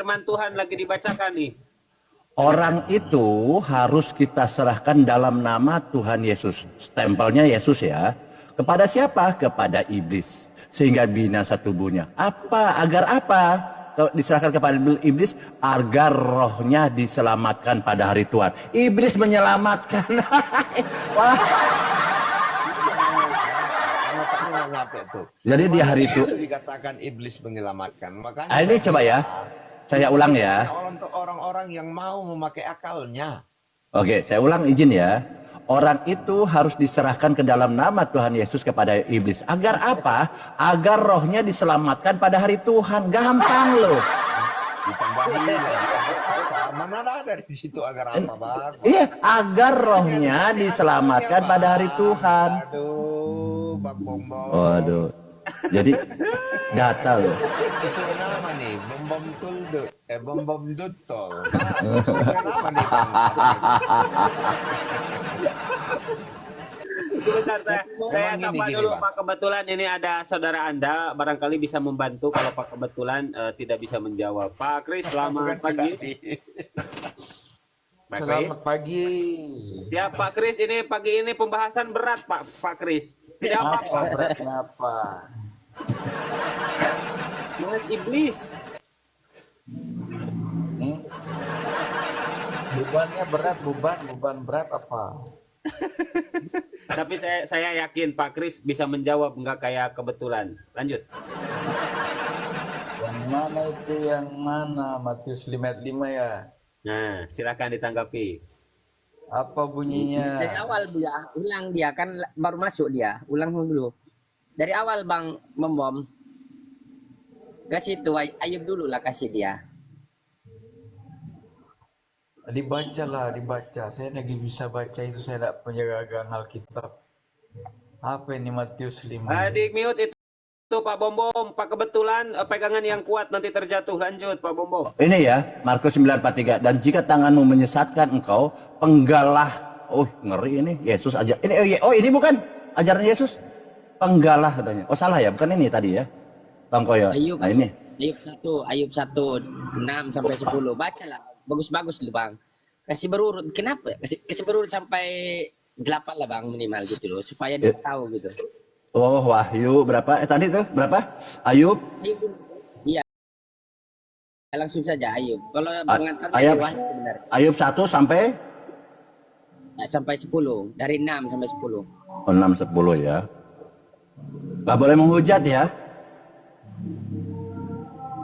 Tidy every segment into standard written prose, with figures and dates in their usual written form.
firman Tuhan lagi dibacakan nih. Orang itu harus kita serahkan dalam nama Tuhan Yesus. Stempelnya Yesus ya. Kepada siapa? Kepada iblis. Sehingga binasa tubuhnya. Apa? Agar apa? Kalau diserahkan kepada iblis, agar rohnya diselamatkan pada hari Tuhan. Iblis menyelamatkan. Wah. Jadi di hari itu dikatakan iblis menyelamatkan. Makanya ini coba ya. Saya ulang ya. Untuk orang-orang yang mau memakai akalnya. Oke, saya ulang izin ya. Orang itu harus diserahkan ke dalam nama Tuhan Yesus kepada iblis. Agar apa? Agar rohnya diselamatkan pada hari Tuhan. Gampang loh. Ditambahin lagi. Mana ada di situ agar apa, Bang? Iya, agar rohnya diselamatkan pada hari Tuhan. Aduh, Bang Bombom. Waduh. Jadi data loh. Isu nama nih, Bombom Tuldut. Bombom Dutol. Nama nih, Bang? Sebentar, saya Memang sapa gini, dulu Bang. Pak. Kebetulan ini ada saudara Anda, barangkali bisa membantu kalau Pak kebetulan tidak bisa menjawab. Pak Kris, selamat pagi. Pak Kris. Selamat pagi. Ya Pak Kris, ini pagi ini pembahasan berat Pak Kris. Tidak apa-apa. Beratnya apa? Mas Iblis. Bebannya berat, beban berat apa? Tapi saya yakin Pak Kris bisa menjawab, nggak kayak kebetulan. Lanjut. Yang mana itu yang mana? Matius 5:5 ya. Nah, silakan ditanggapi. Apa bunyinya? Dari awal dia ulang, dia kan baru masuk, dia ulang dulu dari awal Bang Bom. Kasih itu Ayub dulu lah, kasih dia. Dibaca. Saya lagi bisa baca itu, saya tidak punya gagang Alkitab. Apa ini Matius 5? Di mute itu Pak Bombom. Pak kebetulan pegangan yang kuat nanti terjatuh. Lanjut Pak Bombom. Ini ya, Markus 9:43. Dan jika tanganmu menyesatkan engkau, penggalah. Oh, ngeri ini. Yesus aja. Ini bukan ajaran Yesus. Penggalah katanya. Oh, salah ya, bukan ini tadi ya. Bang Koyo. Ayub, Nah, ini. Ayub 1 6 sampai 10. Bacalah. Bagus-bagus loh Bang. Kasih berurut. Kenapa? Kasih berurut sampai 8 lah Bang minimal gitu loh, supaya dia tahu gitu. Oh, Wahyu berapa? Tadi tuh berapa? Ayub. Iya. Langsung saja Ayub. Kalau mengatakan Ayub 1 sampai 10. Dari 6 sampai 10. oh, 6 10 ya. Gak boleh menghujat ya.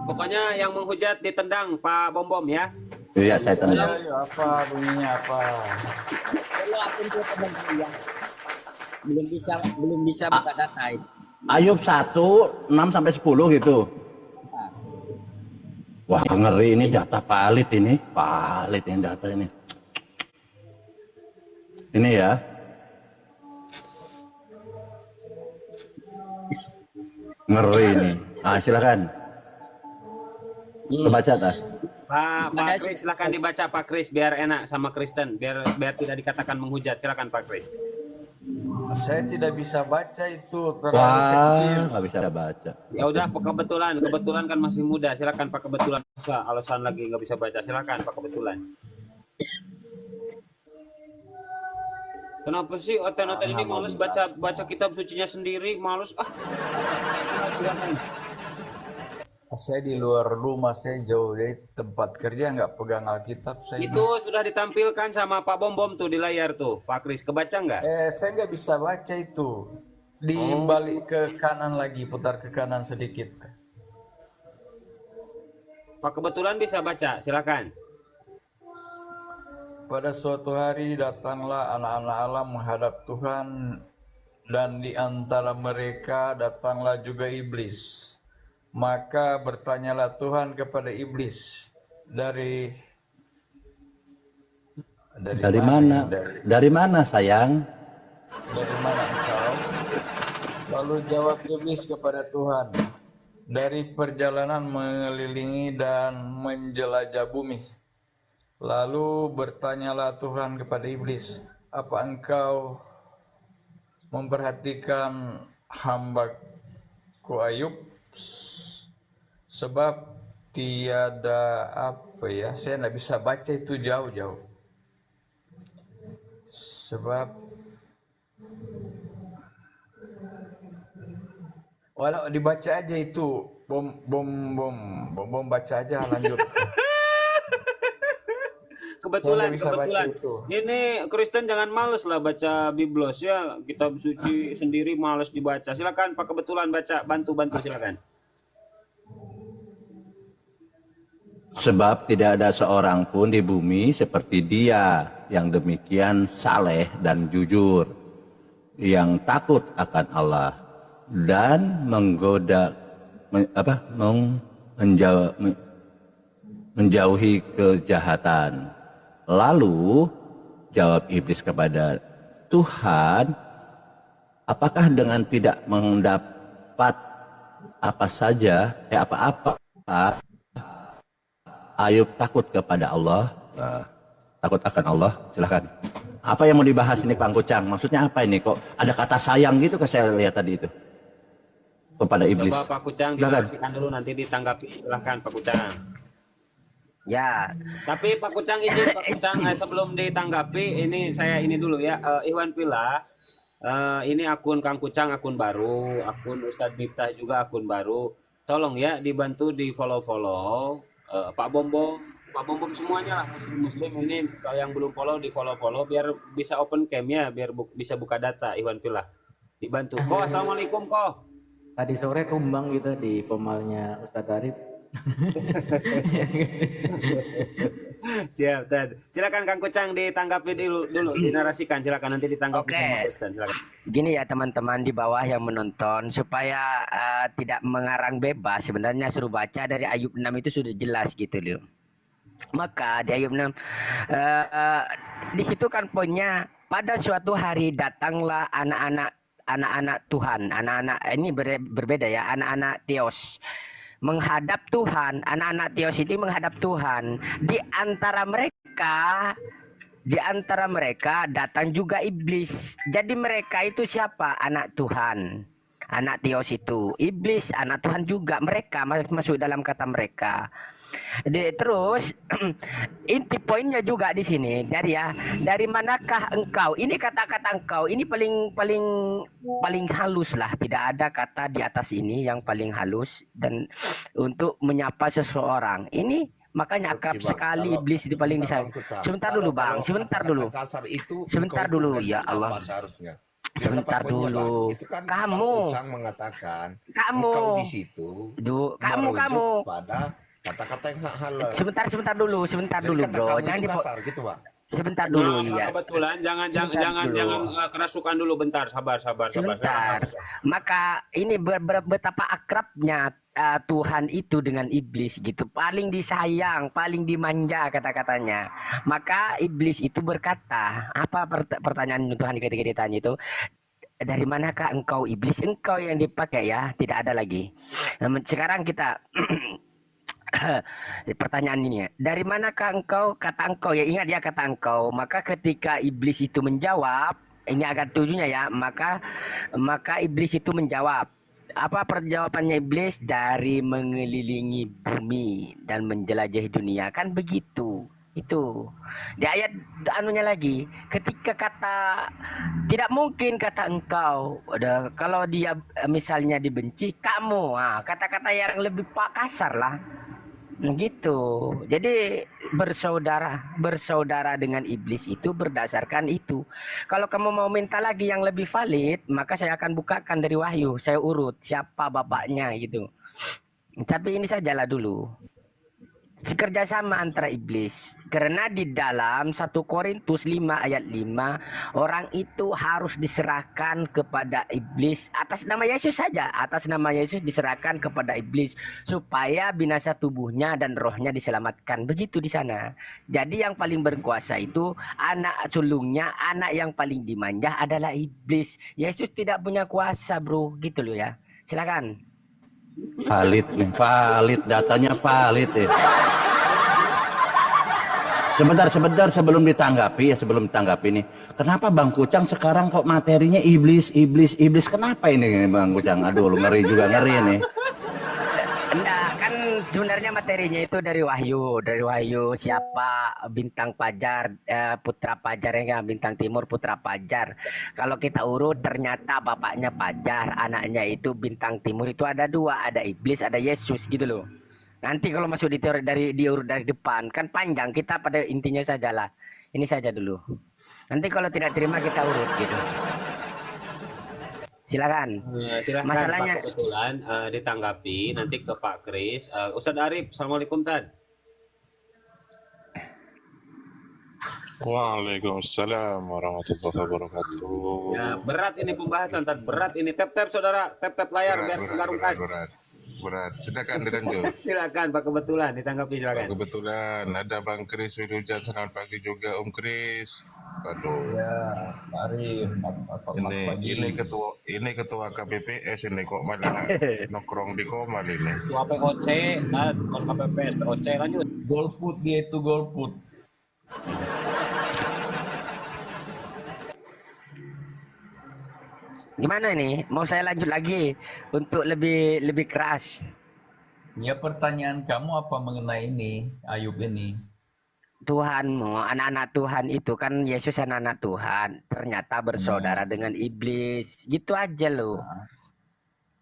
Pokoknya yang menghujat ditendang Pak Bombom ya. Iya, saya tendang. Ayo, apa bunyinya apa? Kalau akun itu teman saya belum bisa buka data itu. Ayub 1 6 sampai 10 gitu. Wah, ngeri ini data valid ini. Valid ini data ini. Ini ya. Ngeri ini. Ah, silakan. Baca dah. Pak Kris, silakan dibaca Pak Kris biar enak sama Kristen, biar tidak dikatakan menghujat. Silakan Pak Kris. Saya tidak bisa baca itu, terlalu Wah, kecil. nggak bisa baca. Ya udah kebetulan kan masih muda. Silakan Pak kebetulan. Alasan lagi nggak bisa baca. Silakan Pak kebetulan. Kenapa sih oten-oten ini males baca kitab sucinya sendiri, males Saya di luar rumah, saya jauh dari tempat kerja, nggak pegang Alkitab saya. Itu sudah ditampilkan sama Pak Bombom tuh di layar tuh, Pak Kris. Kebaca nggak? Saya nggak bisa baca itu. Dibalik ke kanan lagi, putar ke kanan sedikit. Pak kebetulan bisa baca, silakan. Pada suatu hari datanglah anak-anak Allah menghadap Tuhan, dan di antara mereka datanglah juga iblis. Maka bertanyalah Tuhan kepada iblis, dari mana? Dari mana, sayang? Dari mana engkau? Lalu jawab iblis kepada Tuhan, dari perjalanan mengelilingi dan menjelajah bumi. Lalu bertanyalah Tuhan kepada iblis, apa engkau memperhatikan hambaku Ayub? Sebab tiada apa ya, saya nggak bisa baca itu jauh-jauh. Sebab walau dibaca aja itu bom baca aja lanjut. Kebetulan, Saya bisa baca kebetulan. itu. Ini Kristen jangan males lah baca Biblos ya. Kitab suci sendiri males dibaca. Silakan Pak Kebetulan baca, bantu silakan. Sebab tidak ada seorang pun di bumi seperti dia yang demikian saleh dan jujur, yang takut akan Allah dan menjauhi kejahatan. Lalu jawab iblis kepada Tuhan, apakah dengan tidak mendapat apa saja, apa-apa, Ayub takut kepada Allah, takut akan Allah. Silakan. Apa yang mau dibahas ini Pak Kucang? Maksudnya apa ini? Kok ada kata sayang gitu ke saya lihat tadi itu kepada iblis? Coba Pak Kucang Silakan. disaksikan dulu nanti ditanggapi. Silakan Pak Kucang. Ya, Tapi Pak Kucang izin Pak Kucang sebelum ditanggapi ini saya ini dulu ya. Iwan Pila, ini akun Kang Kucang akun baru, akun Ustadz Miftah juga akun baru. Tolong ya dibantu di follow Pak Bom semuanya lah muslim ini kalau yang belum follow di follow biar bisa open cam ya, biar bisa buka data. Iwan Pila dibantu. Ko, assalamualaikum Ko. Tadi sore tumbang gitu di pemalnya Ustadz Arif. Siap, Tad. Silakan Kang Kucang ditanggapi dulu dinarasikan, silakan nanti ditanggapi Oke. sama Kristen, silakan. gini ya teman-teman di bawah yang menonton, supaya tidak mengarang bebas, sebenarnya suruh baca dari Ayub 6 itu sudah jelas gitu loh. Maka di Ayub 6 di situ kan poinnya, pada suatu hari datanglah anak-anak Tuhan, anak-anak ini berbeda ya, anak-anak Theos menghadap Tuhan, anak-anak Theos itu menghadap Tuhan. Di antara mereka datang juga iblis. Jadi mereka itu siapa? Anak Tuhan. Anak Theos itu iblis, anak Tuhan juga. Mereka masuk dalam kata mereka. Terus inti poinnya juga di sini dari manakah engkau? Ini kata-kata engkau ini paling halus lah. Tidak ada kata di atas ini yang paling halus dan untuk menyapa seseorang. Ini makanya akrab sekali iblis itu paling bisa. Sebentar dulu Bang, sebentar dulu. Kasar itu Sebentar dulu ya Allah. Seharusnya. Sebentar dulu. Itu kan Kamu. Kucang mengatakan Kamu. engkau di situ Kamu. merujuk pada kata-kata yang sangat halal. Sebentar dulu Jadi kata bro. kamu Jangan itu kasar gitu, Pak. sebentar dulu Nah, ya. kebetulan jangan kerasukan dulu, bentar, sabar. Sebentar. Maka ini betapa akrabnya Tuhan itu dengan iblis gitu. Paling disayang, paling dimanja kata-katanya. Maka iblis itu berkata, apa pertanyaan Tuhan ketika ditanya itu? Dari manakah engkau iblis? Engkau yang dipakai ya, tidak ada lagi. Sekarang kita pertanyaan ini ya. Dari manakah engkau? Kata engkau ya, ingat ya kata engkau. Maka ketika iblis itu menjawab, ini agak tujuhnya ya, maka iblis itu menjawab. Apa perjawabannya iblis? Dari mengelilingi bumi dan menjelajahi dunia. Kan begitu. Itu di ayat anunya lagi, ketika kata tidak mungkin kata engkau, kalau dia misalnya dibenci kamu, kata-kata yang lebih kasar lah gitu. Jadi bersaudara dengan iblis itu berdasarkan itu. Kalau kamu mau minta lagi yang lebih valid, maka saya akan bukakan dari Wahyu, saya urut siapa bapaknya gitu. Tapi ini sajalah dulu kerjasama antara iblis, karena di dalam 1 Korintus 5 ayat 5 orang itu harus diserahkan kepada iblis atas nama Yesus saja, atas nama Yesus diserahkan kepada iblis supaya binasa tubuhnya dan rohnya diselamatkan, begitu di sana. Jadi yang paling berkuasa itu anak sulungnya, anak yang paling dimanja adalah iblis. Yesus tidak punya kuasa bro, gitu loh ya. Silakan. Valid nih, valid, datanya valid ya. Sebentar sebelum ditanggapi nih. Kenapa Bang Kucang sekarang kok materinya iblis? Kenapa ini Bang Kucang? Aduh, lu ngeri nih. Enggak, kan sebenarnya materinya itu dari Wahyu siapa bintang Fajar, putra Fajar ya kan? Bintang Timur putra Fajar. Kalau kita urut ternyata bapaknya Fajar, anaknya itu bintang Timur itu ada dua, ada iblis, ada Yesus gitu loh. Nanti kalau masuk di teori dari diurut dari depan kan panjang, kita pada intinya sajalah. Ini saja dulu. Nanti kalau tidak terima kita urut gitu. Silakan. Silahkan Masalahnya- Pak Kebetulan ditanggapi nanti ke Pak Kris. Ustadz Arif, Assalamualaikum Tad. Waalaikumsalam warahmatullahi wabarakatuh. Ya, berat ini pembahasan Tad, berat ini. Tap-tap saudara, tap-tap layar biar menggarungkan. Berat. Silakan dilanjut. Silakan Pak Kebetulan ditanggapi silakan. Kebetulan ada Bang Kris Wilujan, selamat pagi juga Om Kris. Aduh, Ya, mari ini ketua KPPS ini kok malah nongkrong di Komal ini. Ketua POC, Tad, kon KPPS POC lanjut. golput, dia itu golput. Gimana nih? Mau saya lanjut lagi untuk lebih keras. Ya, pertanyaan kamu apa mengenai ini, Ayub ini? Tuhanmu, anak-anak Tuhan itu kan Yesus anak-anak Tuhan, ternyata bersaudara dengan iblis. Gitu aja loh.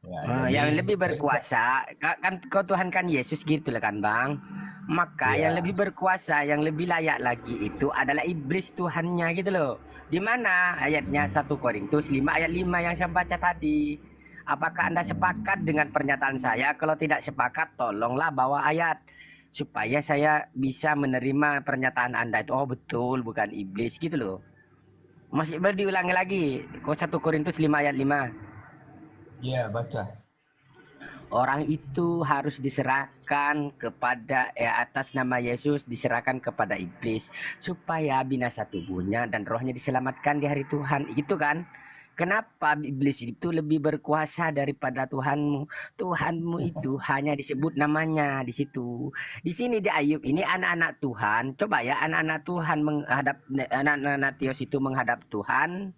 Ya, Yang jadi- lebih berkuasa kan kau Tuhan kan Yesus gitu lah kan Bang. Maka Ya. yang lebih berkuasa, yang lebih layak lagi itu adalah iblis Tuhannya gitu loh. Di mana ayatnya 1 Korintus 5 ayat 5 yang saya baca tadi. Apakah Anda sepakat dengan pernyataan saya? Kalau tidak sepakat, tolonglah bawa ayat supaya saya bisa menerima pernyataan Anda itu. Oh betul, bukan iblis gitu loh. Masih diulangi lagi. Kok 1 Korintus 5 ayat 5. Ya, baca. Orang itu harus diserahkan kepada atas nama Yesus, diserahkan kepada iblis supaya binasa tubuhnya dan rohnya diselamatkan di hari Tuhan. Itu kan? Kenapa iblis itu lebih berkuasa daripada Tuhanmu? Tuhanmu itu hanya disebut namanya di situ. Di sini di Ayub ini anak-anak Tuhan. Coba ya anak-anak Tuhan menghadap anak-anak Tios itu menghadap Tuhan.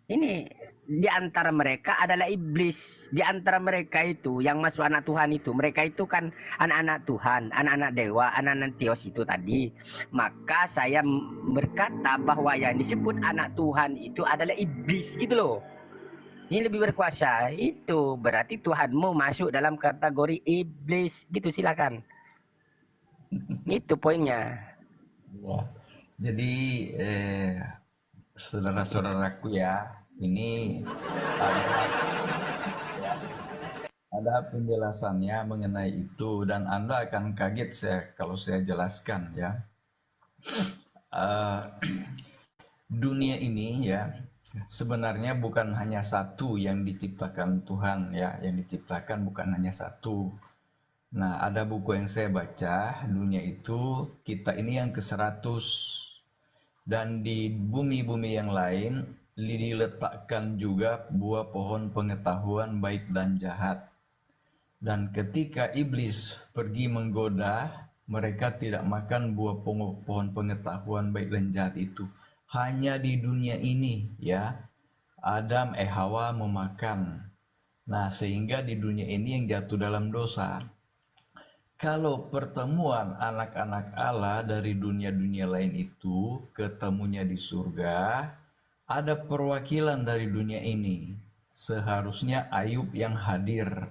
Ini di antara mereka adalah iblis. Di antara mereka itu yang masuk anak Tuhan itu, mereka itu kan anak-anak Tuhan, anak-anak dewa, anak-anak Tios itu tadi. Maka saya berkata bahwa yang disebut anak Tuhan itu adalah iblis gitu loh. Ini lebih berkuasa. Itu berarti Tuhanmu masuk dalam kategori iblis gitu, silakan. Itu poinnya. Ya. Jadi saudara-saudaraku ya, ini ada penjelasannya mengenai itu dan Anda akan kaget kalau saya jelaskan ya. Eh, dunia ini ya sebenarnya bukan hanya satu yang diciptakan Tuhan ya, yang diciptakan bukan hanya satu. Nah, ada buku yang saya baca, dunia itu kita ini yang ke-100 dan di bumi-bumi yang lain diletakkan juga buah pohon pengetahuan baik dan jahat. Dan ketika iblis pergi menggoda, mereka tidak makan buah pohon pengetahuan baik dan jahat itu. Hanya di dunia ini ya, Adam Hawa memakan. Nah, sehingga di dunia ini yang jatuh dalam dosa. Kalau pertemuan anak-anak Allah dari dunia-dunia lain itu ketemunya di surga, ada perwakilan dari dunia ini. Seharusnya Ayub yang hadir.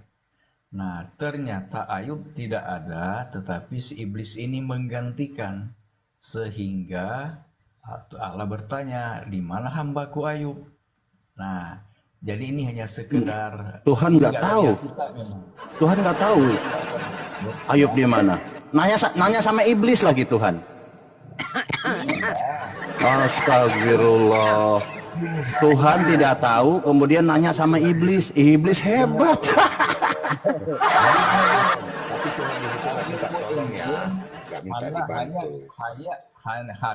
Nah, ternyata Ayub tidak ada, tetapi si iblis ini menggantikan. Sehingga Allah bertanya, di mana hambaku Ayub? Nah, jadi ini hanya sekedar Tuhan nggak tahu. kita memang. Tuhan nggak tahu Ayub di mana. Nanya sama iblis lagi Tuhan. Astagfirullah. Tuhan tidak tahu, kemudian nanya sama iblis. Iblis hebat. Gak minta Anda dibantu.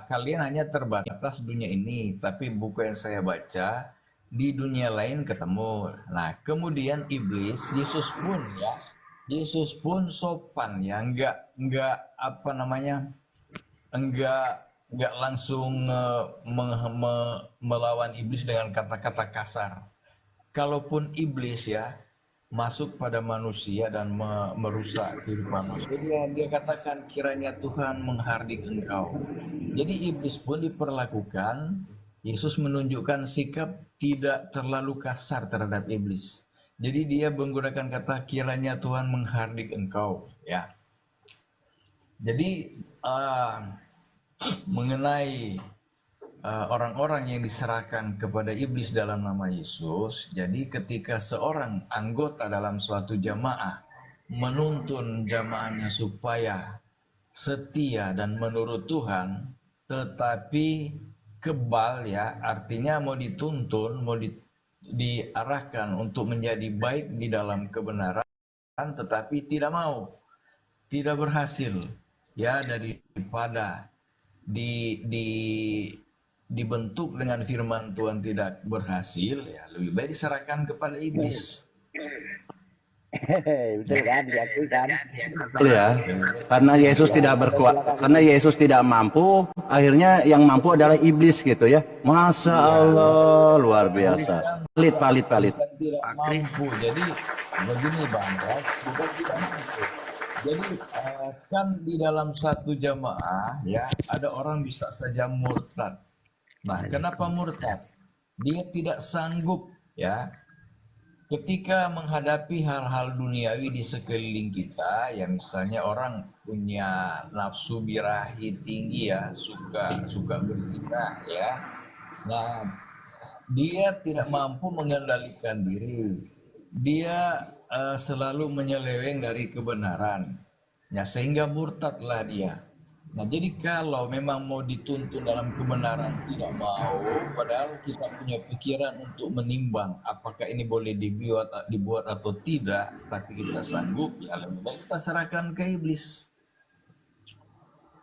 kalian hanya terbatas dunia ini, tapi buku yang saya baca di dunia lain ketemu. Nah, kemudian iblis, Yesus pun sopan ya, enggak apa namanya, enggak langsung melawan iblis dengan kata-kata kasar. Kalaupun iblis ya masuk pada manusia dan merusak kehidupan manusia. Dia katakan kiranya Tuhan menghardik engkau. Jadi iblis pun diperlakukan, Yesus menunjukkan sikap tidak terlalu kasar terhadap iblis. Jadi dia menggunakan kata kiranya Tuhan menghardik engkau, ya. Jadi mengenai orang-orang yang diserahkan kepada iblis dalam nama Yesus, jadi ketika seorang anggota dalam suatu jamaah menuntun jamaahnya supaya setia dan menurut Tuhan, tetapi kebal, ya, artinya mau dituntun, mau diarahkan untuk menjadi baik di dalam kebenaran, tetapi tidak mau, tidak berhasil, ya, daripada dibentuk dengan firman Tuhan tidak berhasil, ya lebih baik diserahkan kepada iblis. Betul kan, diakui kan. Betul ya. Karena Yesus tidak berkuat, karena Yesus tidak mampu, akhirnya yang mampu adalah iblis gitu ya. Masya Allah, luar biasa. Valid. Bukan tidak mampu. Jadi begini Bang, ya, bukan tidak mampu. Jadi kan di dalam satu jamaah, ya, ada orang bisa saja murtad. Nah, kenapa murtad? Dia tidak sanggup, ya, ketika menghadapi hal-hal duniawi di sekeliling kita, ya misalnya orang punya nafsu birahi tinggi, ya, suka berzina, ya. Nah, dia tidak mampu mengendalikan diri. Dia selalu menyeleweng dari kebenaran. Ya, sehingga murtadlah dia. Nah, jadi kalau memang mau dituntun dalam kebenaran tidak mau, padahal kita punya pikiran untuk menimbang apakah ini boleh dibuat atau tidak, tapi kita sanggup, ya lebih baik kita serahkan ke iblis.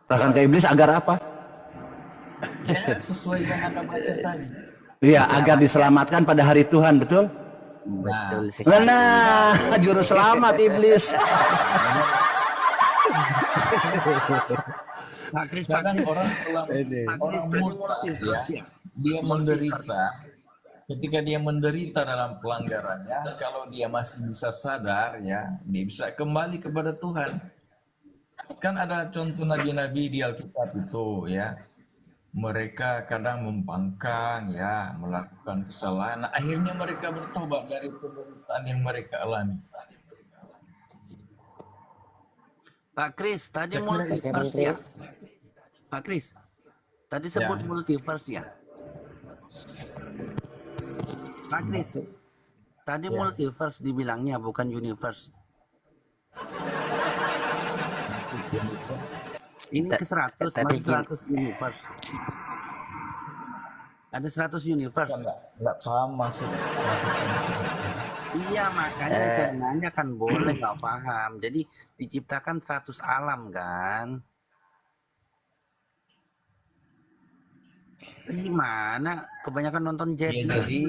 Serahkan ke iblis agar apa? Ya, sesuai yang Anda baca tadi. Iya, agar diselamatkan pada hari Tuhan, betul? Nah, Betul sekali. Nah, juru selamat iblis. sekarang orang murtad, ya, dia menderita. Ketika dia menderita dalam pelanggarannya, kalau dia masih bisa sadar, ya, dia bisa kembali kepada Tuhan. Kan ada contoh nabi-nabi di Alkitab itu, ya, mereka kadang membangkang, ya, melakukan kesalahan. Nah, akhirnya mereka bertobat dari penderitaan yang mereka alami. Pak Kris, tadi Saya kira itu. multiverse ya. Pak Kris, tadi sebut Ya. multiverse ya. Pak Kris, tadi Ya. multiverse dibilangnya bukan universe. Ini ke 100, Tapi masih 100 universe. Ada 100 universe. Nggak paham maksudnya. Iya, makanya saya nanya kan boleh nggak paham. Jadi diciptakan 100 alam kan. Gimana? Kebanyakan nonton Jet Ya, jadi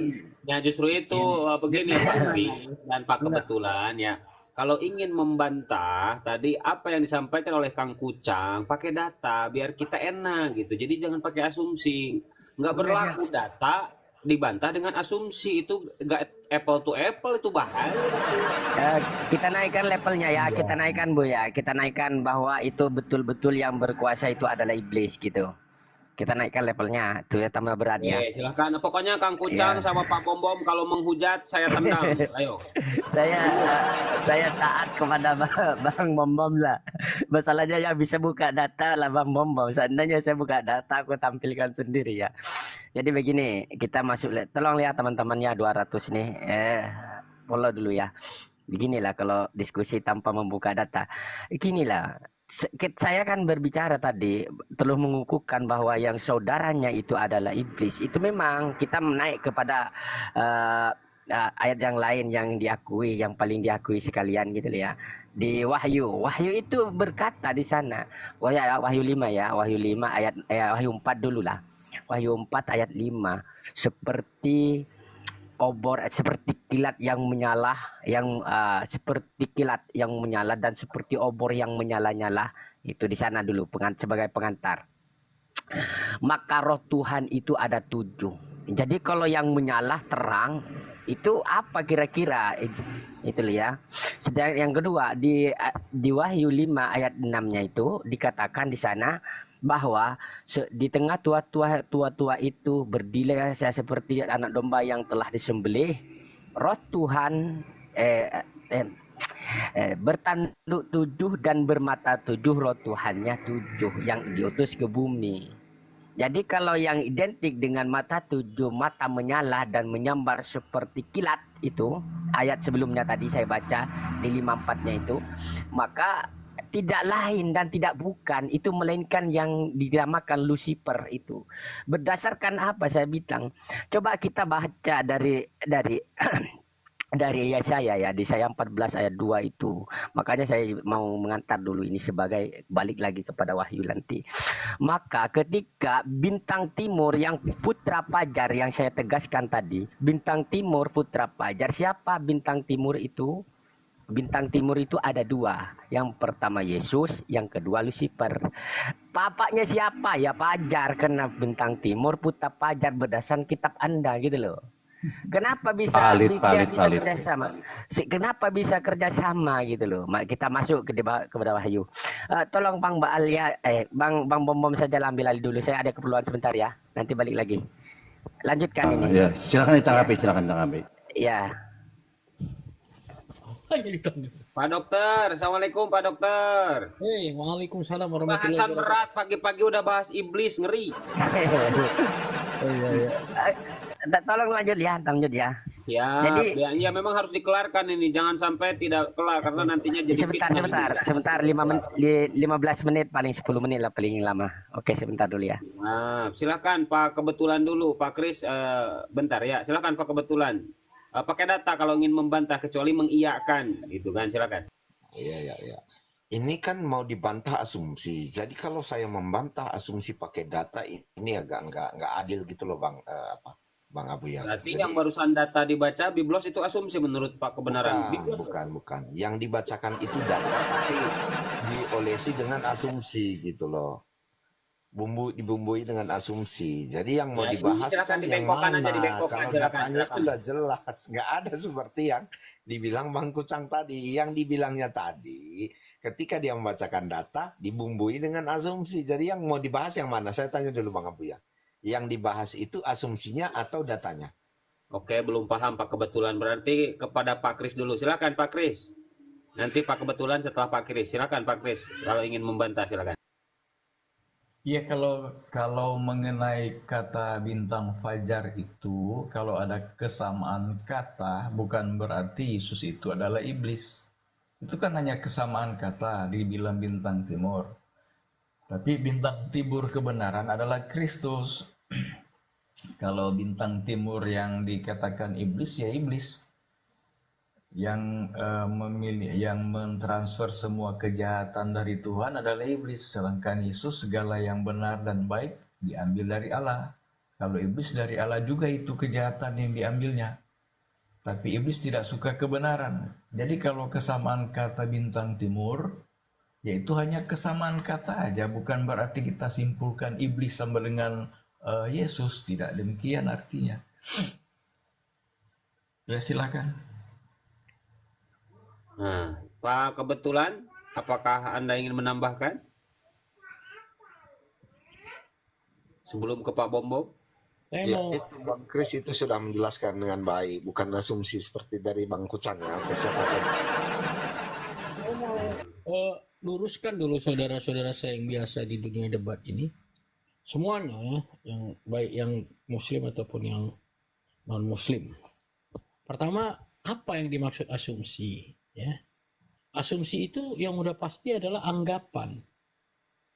Ya justru itu begini Pak Tri dan Pak kebetulan ya. Kalau ingin membantah tadi apa yang disampaikan oleh Kang Kucang, pakai data biar kita enak gitu. Jadi jangan pakai asumsi. Nggak berlaku data dibantah dengan asumsi, itu nggak apple to apple, itu bahaya. Kita naikkan levelnya ya, kita naikkan Bu ya, kita naikkan bahwa itu betul-betul yang berkuasa itu adalah iblis gitu. Kita naikkan levelnya, itu ya tambah berat ya. Silahkan. Pokoknya Kang Kucang sama Pak Bom kalau menghujat saya tendang. Ayo. Saya taat kepada Bang Bom lah. Masalahnya yang bisa buka data lah Bang Bom. Seandainya saya buka data aku tampilkan sendiri ya. Jadi begini, kita masuk, tolong lihat teman-temannya 200 nih. Follow dulu ya. Beginilah kalau diskusi tanpa membuka data. Beginilah. Saya kan berbicara tadi telah mengukuhkan bahwa yang saudaranya itu adalah iblis. Itu memang kita menaik kepada ayat yang lain yang diakui, yang paling diakui sekalian gitu ya. Di Wahyu itu berkata di sana. Wahyu 5 ya, Wahyu 5 ayat Wahyu 4 dulu lah. Wahyu 4 ayat 5, seperti obor, seperti kilat yang menyala, seperti kilat yang menyala dan seperti obor yang menyala-nyala. Itu di sana dulu sebagai pengantar. Maka roh Tuhan itu ada 7. Jadi kalau yang menyala terang, Itu apa kira-kira? Itu ya. Sedang yang kedua di Wahyu 5 ayat 6-nya itu dikatakan di sana bahwa di tengah tua-tua itu berdiri seperti anak domba yang telah disembelih. Roh Tuhan bertanduk 7 dan bermata 7, roh Tuhannya 7 yang diutus ke bumi. Jadi kalau yang identik dengan mata 7, mata menyala dan menyambar seperti kilat itu, ayat sebelumnya tadi saya baca di 54-nya itu, maka tidak lain dan tidak bukan itu melainkan yang dinamakan Lucifer itu. Berdasarkan apa saya bilang? Coba kita baca dari dari Yesaya ya, di Yesaya 14 ayat 2 itu. Makanya saya mau mengantar dulu ini sebagai balik lagi kepada Wahyu nanti. Maka ketika bintang timur yang putra fajar yang saya tegaskan tadi, bintang timur putra fajar, siapa bintang timur itu? Bintang timur itu ada 2. Yang pertama Yesus, yang kedua Lucifer. Bapaknya siapa? Ya Fajar, karena bintang timur putra fajar berdasarkan kitab Anda gitu loh. Kenapa bisa Valid. kerjasama? Kenapa bisa kerjasama gitu loh? Kita masuk kepada Wahyu. Tolong Bang Baal ya, Bang Bom saja ambil alih dulu. Saya ada keperluan sebentar ya. Nanti balik lagi. Lanjutkan ini. Ya, silakan ditanggapi. Ya. Pak Dokter, Assalamualaikum Pak Dokter. Waalaikumsalam warahmatullahi Bahasan wabarakatuh. berat pagi-pagi udah bahas iblis, ngeri. Tolong lanjut ya. Ya, ya memang harus dikelarkan ini, jangan sampai tidak kelar karena nantinya jadi Sebentar 15 menit paling 10 menit lah paling lama. Oke, sebentar dulu ya. Nah, silakan Pak Kebetulan dulu, Pak Kris bentar ya. Silakan Pak Kebetulan. Pakai data kalau ingin membantah kecuali mengiyakan gitu kan, silakan. Iya. Ini kan mau dibantah asumsi. Jadi kalau saya membantah asumsi pakai data ini agak nggak adil gitu loh Bang Abu ya. Berarti yang barusan data dibaca Biblos itu asumsi menurut Pak kebenaran. Bukan. Yang dibacakan itu data tapi diolesi dengan asumsi gitu loh. Dibumbui dengan asumsi. Jadi yang mau dibahas kan yang mana? Kalau datanya itu udah jelas, nggak ada seperti yang dibilang Bang Kucang tadi. Yang dibilangnya tadi, ketika dia membacakan data, dibumbui dengan asumsi. Jadi yang mau dibahas yang mana? Saya tanya dulu Bang Abu ya. Yang dibahas itu asumsinya atau datanya? Oke, belum paham Pak Kebetulan. Berarti kepada Pak Kris dulu. Silakan Pak Kris. Nanti Pak Kebetulan setelah Pak Kris. Silakan Pak Kris. Kalau ingin membantah silakan. Ya kalau mengenai kata bintang fajar itu, kalau ada kesamaan kata, bukan berarti Yesus itu adalah iblis. Itu kan hanya kesamaan kata, dibilang bintang timur. Tapi bintang timur kebenaran adalah Kristus. Kalau bintang timur yang dikatakan iblis, ya iblis. Yang mentransfer semua kejahatan dari Tuhan adalah iblis, sedangkan Yesus segala yang benar dan baik diambil dari Allah. Kalau iblis dari Allah juga itu kejahatan yang diambilnya, tapi iblis tidak suka kebenaran. Jadi kalau kesamaan kata bintang timur, yaitu hanya kesamaan kata aja, bukan berarti kita simpulkan iblis sama dengan Yesus, tidak demikian artinya. Ya silakan. Nah, Pak Kebetulan, apakah Anda ingin menambahkan? Sebelum ke Pak Bom. Ya, itu Bang Kris itu sudah menjelaskan dengan baik, bukan asumsi seperti dari Bang Kucang ya. Saya mau luruskan dulu saudara-saudara saya yang biasa di dunia debat ini. Semuanya ya, yang baik yang muslim ataupun yang non muslim. Pertama, apa yang dimaksud asumsi? Ya, asumsi itu yang udah pasti adalah anggapan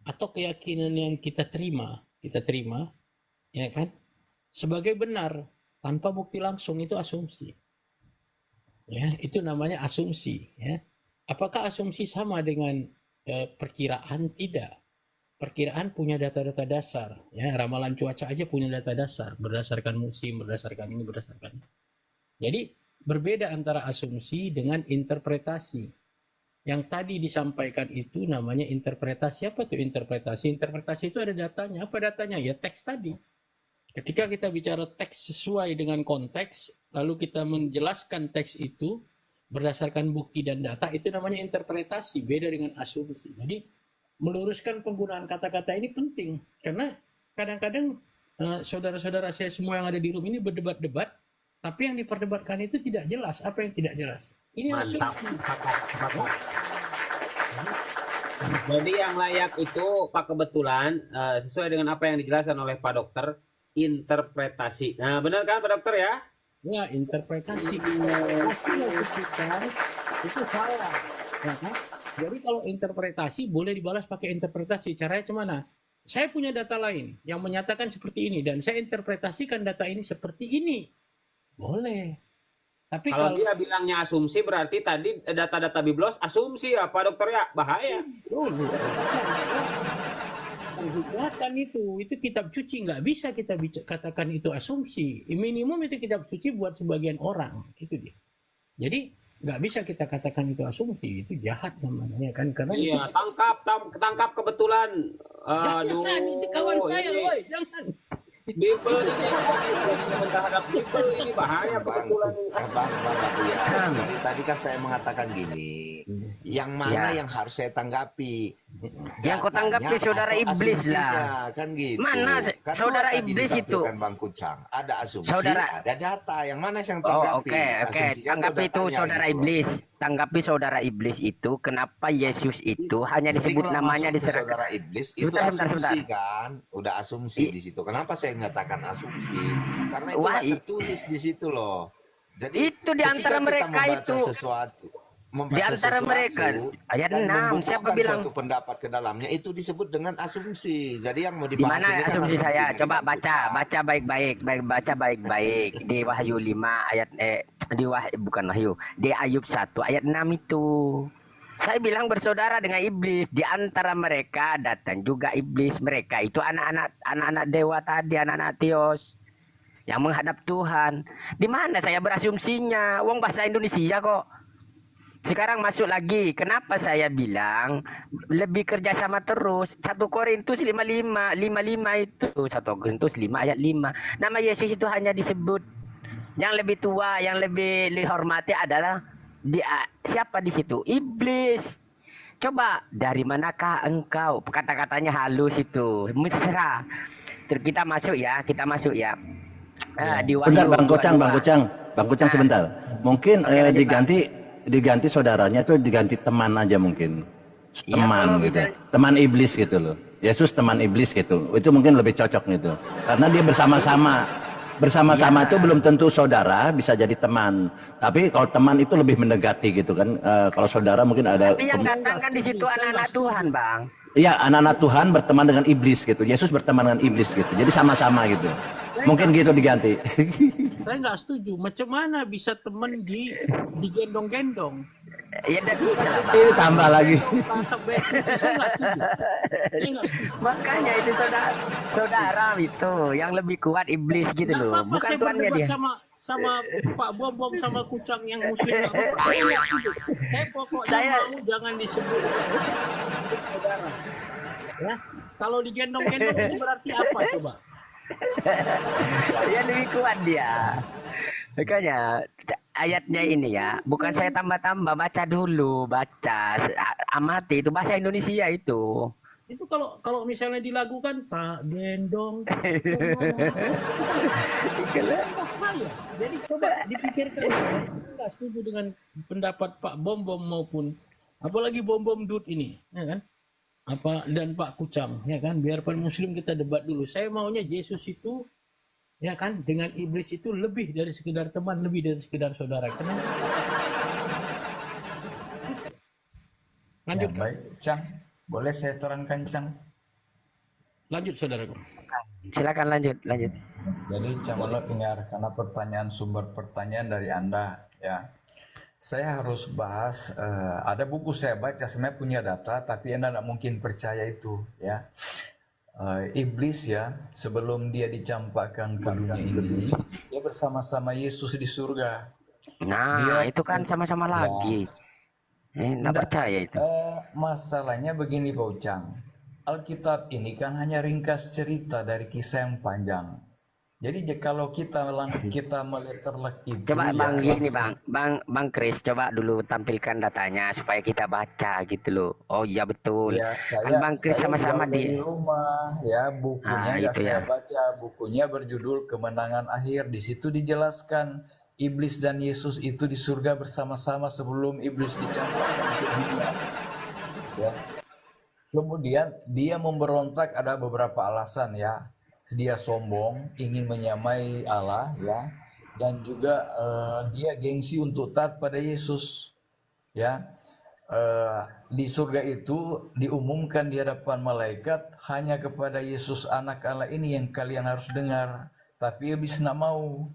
atau keyakinan yang kita terima, ya kan, sebagai benar tanpa bukti langsung, itu asumsi. Ya, itu namanya asumsi. Ya, apakah asumsi sama dengan perkiraan? Tidak. Perkiraan punya data-data dasar. Ya, ramalan cuaca aja punya data dasar berdasarkan musim, berdasarkan ini, berdasarkan. Jadi berbeda antara asumsi dengan interpretasi. Yang tadi disampaikan itu namanya interpretasi. Apa tuh interpretasi? Interpretasi itu ada datanya. Apa datanya? Ya teks tadi. Ketika kita bicara teks sesuai dengan konteks, lalu kita menjelaskan teks itu berdasarkan bukti dan data, itu namanya interpretasi, beda dengan asumsi. Jadi meluruskan penggunaan kata-kata ini penting, karena kadang-kadang saudara-saudara saya semua yang ada di room ini berdebat-debat, tapi yang diperdebatkan itu tidak jelas. Apa yang tidak jelas? Ini Mantap. asumsi. Jadi yang layak itu Pak kebetulan sesuai dengan apa yang dijelaskan oleh Pak Dokter, interpretasi. Nah, benar kan Pak Dokter ya? Ya, interpretasi. Interpretasi yang diberikan itu salah. Ya kan? Jadi kalau interpretasi boleh dibalas pakai interpretasi. Caranya cemana? Saya punya data lain yang menyatakan seperti ini dan saya interpretasikan data ini seperti ini. Boleh. Tapi Kalau dia bilangnya asumsi berarti tadi data-data biblos asumsi ya Pak Dokter ya, bahaya. Hujatan itu kitab suci, nggak bisa kita katakan itu asumsi. Minimum itu kitab suci buat sebagian orang, itu dia. Jadi nggak bisa kita katakan itu asumsi, itu jahat namanya kan, karena Iya, tangkap kebetulan. Aduh, jangan, itu kawan saya, ini woi, jangan. Bible ini terhadap Bible ini bahaya kebetulan. Bang ya. Jadi tadi kan saya mengatakan gini, yang mana yang harus saya tanggapi? Yang kau tanggapi Datanya saudara atau iblis asumsinya, lah. kan gitu. Mana Kan saudara dua tadi iblis itu? ditampilkan Bang Kucang. Ada asumsi, Saudara- ada data. Yang mana yang Oh, tanggapi? oke. Asumsinya atau Tanggapi itu datanya saudara gitu loh. iblis. Tanggapi saudara iblis itu kenapa Yesus itu hanya Jadi disebut kalau namanya masuk ke diserahkan. saudara iblis itu Sebentar. asumsi kan, udah asumsi di situ. Kenapa saya nyatakan asumsi? Karena itu Wah, nggak tertulis di situ loh. Jadi Itu di antara ketika kita mereka membaca itu. sesuatu, Di antara mereka. Ayat dan 6, siapa membukukan bilang? suatu pendapat ke dalamnya itu disebut dengan asumsi. Jadi yang mau Di dibahas mana ini kan asumsi saya? dari Coba Bang baca Kucang. baik-baik di Wahyu 5 ayat bukan Wahyu, di Ayub 1 ayat 6 itu. Saya bilang bersaudara dengan iblis, di antara mereka datang juga iblis. Mereka itu anak-anak dewa tadi, anak-anak Theos yang menghadap Tuhan. Di mana saya berasumsinya? Wong bahasa Indonesia kok. Sekarang masuk lagi. Kenapa saya bilang lebih kerjasama terus? 1 Korintus 55 itu. 1 Korintus 5 ayat 5. Nama Yesus itu hanya disebut. Yang lebih tua, yang lebih dihormati adalah siapa di situ? Iblis. Coba, dari manakah engkau? Kata-katanya halus itu. Mesra. Terus kita masuk ya. Di Bentar Wahyu Bang Kucang, 22. Bang Kucang sebentar. Mungkin Oke, lanjut, diganti saudaranya tuh diganti teman aja mungkin. Iya, Teman kalau gitu. misalnya- Teman iblis gitu loh. Yesus teman iblis gitu. Itu mungkin lebih cocok gitu. Karena dia bersama-sama. Bersama-sama itu belum tentu saudara, bisa jadi teman. Tapi kalau teman itu lebih mendekati gitu kan. Kalau saudara mungkin ada Tapi yang datang kan di situ anak-anak Tuhan, Bang. Iya, anak-anak Tuhan berteman dengan iblis gitu. Yesus berteman dengan iblis gitu. Jadi sama-sama gitu. Mungkin gitu diganti. Saya nggak setuju. Macam mana bisa teman digendong-gendong? Ya dan bisa lah, Bang. Ini tambah lagi. Saya nggak setuju. Saya nggak setuju. Makanya itu saudara itu yang lebih kuat iblis gitu Nggak loh. apa-apa Bukan saya tuannya berdebat dia. sama Pak Bom sama Kucang yang muslim. Nggak apa-apa. Saya nggak setuju. Saya pokoknya mau jangan disebut saudara. Ya, kalau digendong-gendong itu berarti apa coba? Dia lebih kuat dia. Makanya ayatnya ini ya, bukan saya tambah-tambah, baca dulu, amati itu bahasa Indonesia itu. Itu kalau misalnya dilakukan tak gendong. Bahaya. Jadi coba dipikirkan. Nggak setuju dengan pendapat Pak Bom maupun apalagi Bom Dut ini, ya kan? Dan Pak Kucang, ya kan? Biarpun muslim kita debat dulu. Saya maunya Yesus itu, ya kan, dengan iblis itu lebih dari sekedar teman, lebih dari sekedar saudara. Kenapa? Lanjut, Ya, baik, Cang. Boleh saya terangkan, Cang? lanjut saudaraku. Silakan lanjut. Jadi, Cang Olot dengar karena sumber pertanyaan dari Anda, ya. Saya harus bahas, ada buku saya baca, sebenarnya punya data, tapi Anda tidak mungkin percaya itu, ya. Iblis ya, sebelum dia dicampakkan ke dunia ini, dia bersama-sama Yesus di surga. Nah, Dia itu kan sama-sama Ya. lagi. Nggak Nggak, percaya itu. masalahnya begini Pak Ucang, Alkitab ini kan hanya ringkas cerita dari kisah yang panjang. Jadi kalau kita meleterlek itu Coba ya Bang gini langsung Bang Kris, coba dulu tampilkan datanya supaya kita baca gitu loh. Oh iya betul. ya Kan Bang Kris saya sama-sama jauh dari di. rumah ya, bukunya Ah nggak itu saya ya. baca. Bukunya berjudul Kemenangan Akhir. Di situ dijelaskan iblis dan Yesus itu di surga bersama-sama sebelum iblis dicampakkan ke dunia. Ya. Kemudian dia memberontak, ada beberapa alasan ya. Dia sombong, ingin menyamai Allah ya, dan juga dia gengsi untuk taat pada Yesus ya. Di surga itu diumumkan di hadapan malaikat, hanya kepada Yesus anak Allah ini yang kalian harus dengar. Tapi iblis tidak mau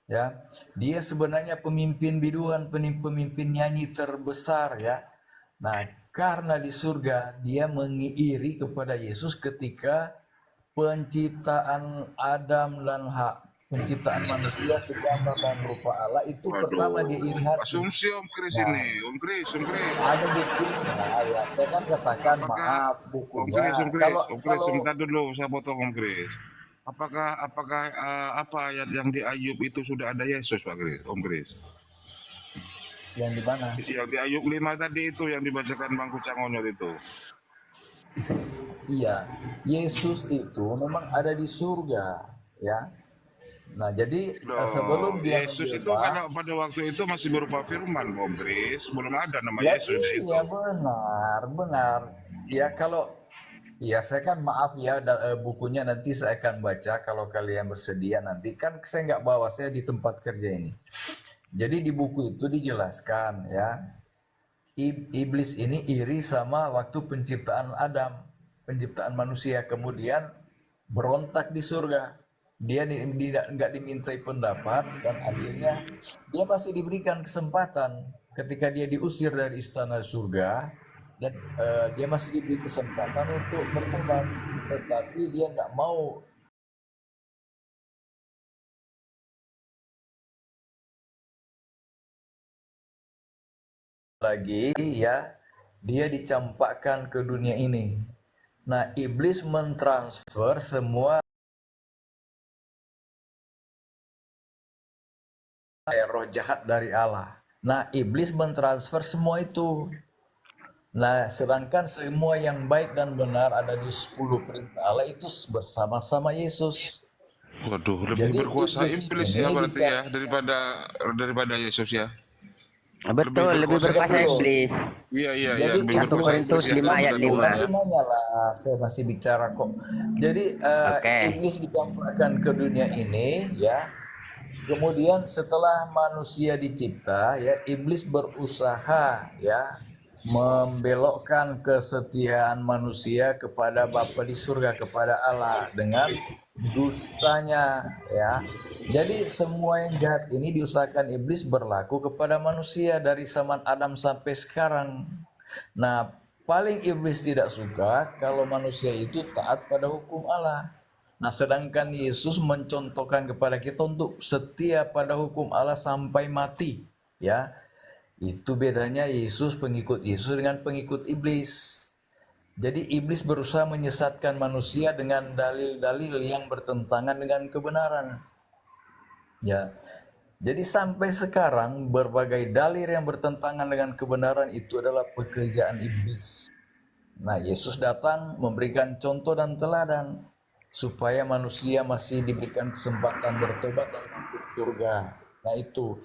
ya. Dia sebenarnya pemimpin biduan, pemimpin nyanyi terbesar ya. Nah, karena di surga dia mengiiri kepada Yesus ketika penciptaan Adam dan penciptaan manusia segambar dan rupa Allah itu pertama dia iri Waduh, hati. asumsi Om Kris Nah, ini, Om Kris. ada bukunya ya. Saya kan katakan Apakah maaf Om bukunya. Kris, Om Kris, Kalau Om Kris, kalau sebentar dulu, saya potong Om Kris. Apakah apa ayat yang di Ayub itu sudah ada Yesus, Pak Kris, Om Kris? yang di mana? Yang di Ayub 5 tadi itu yang dibacakan Bang Kucangonyo itu. Iya, Yesus itu memang ada di surga ya. Nah, jadi sebelum Loh, dia Yesus itu menjelma, pada waktu itu masih berupa firman, Om Kris. Belum ada nama ya Yesus di situ. iya benar. Ya kalau ya saya kan maaf ya, bukunya nanti saya akan baca kalau kalian bersedia nanti. Kan saya nggak bawa, saya di tempat kerja ini. Jadi di buku itu dijelaskan ya, iblis ini iri sama waktu penciptaan Adam, penciptaan manusia, kemudian berontak di surga. Dia nggak dimintai pendapat dan akhirnya dia masih diberikan kesempatan ketika dia diusir dari istana surga, dan dia masih diberi kesempatan untuk bertobat, tetapi dia nggak mau lagi ya. Dia dicampakkan ke dunia ini. Nah, iblis mentransfer semua roh jahat dari Allah. Nah, iblis mentransfer semua itu. Nah, sedangkan semua yang baik dan benar ada di 10 perintah Allah itu bersama-sama Yesus. Waduh, lebih Jadi berkuasa iblis ya ini berarti ya daripada Yesus ya. Betul, lebih berkuasa betul. iblis. Iya, Jadi lebih 1 berkuasa Korintus iblis ya 5 ayat daripada 5. Tuhan ya. nanya lah, saya masih bicara kok. Jadi Oke. iblis dicampakkan ke dunia ini ya. Kemudian setelah manusia dicipta ya, iblis berusaha ya membelokkan kesetiaan manusia kepada Bapa di surga, kepada Allah dengan dustanya ya. Jadi semua yang jahat ini diusahakan iblis berlaku kepada manusia dari zaman Adam sampai sekarang. Nah, paling iblis tidak suka kalau manusia itu taat pada hukum Allah. Nah, sedangkan Yesus mencontohkan kepada kita untuk setia pada hukum Allah sampai mati ya. Itu bedanya Yesus, pengikut Yesus dengan pengikut iblis. Jadi iblis berusaha menyesatkan manusia dengan dalil-dalil yang bertentangan dengan kebenaran. Ya. Jadi sampai sekarang berbagai dalil yang bertentangan dengan kebenaran itu adalah pekerjaan iblis. Nah, Yesus datang memberikan contoh dan teladan supaya manusia masih diberikan kesempatan bertobat dan masuk surga. Nah, itu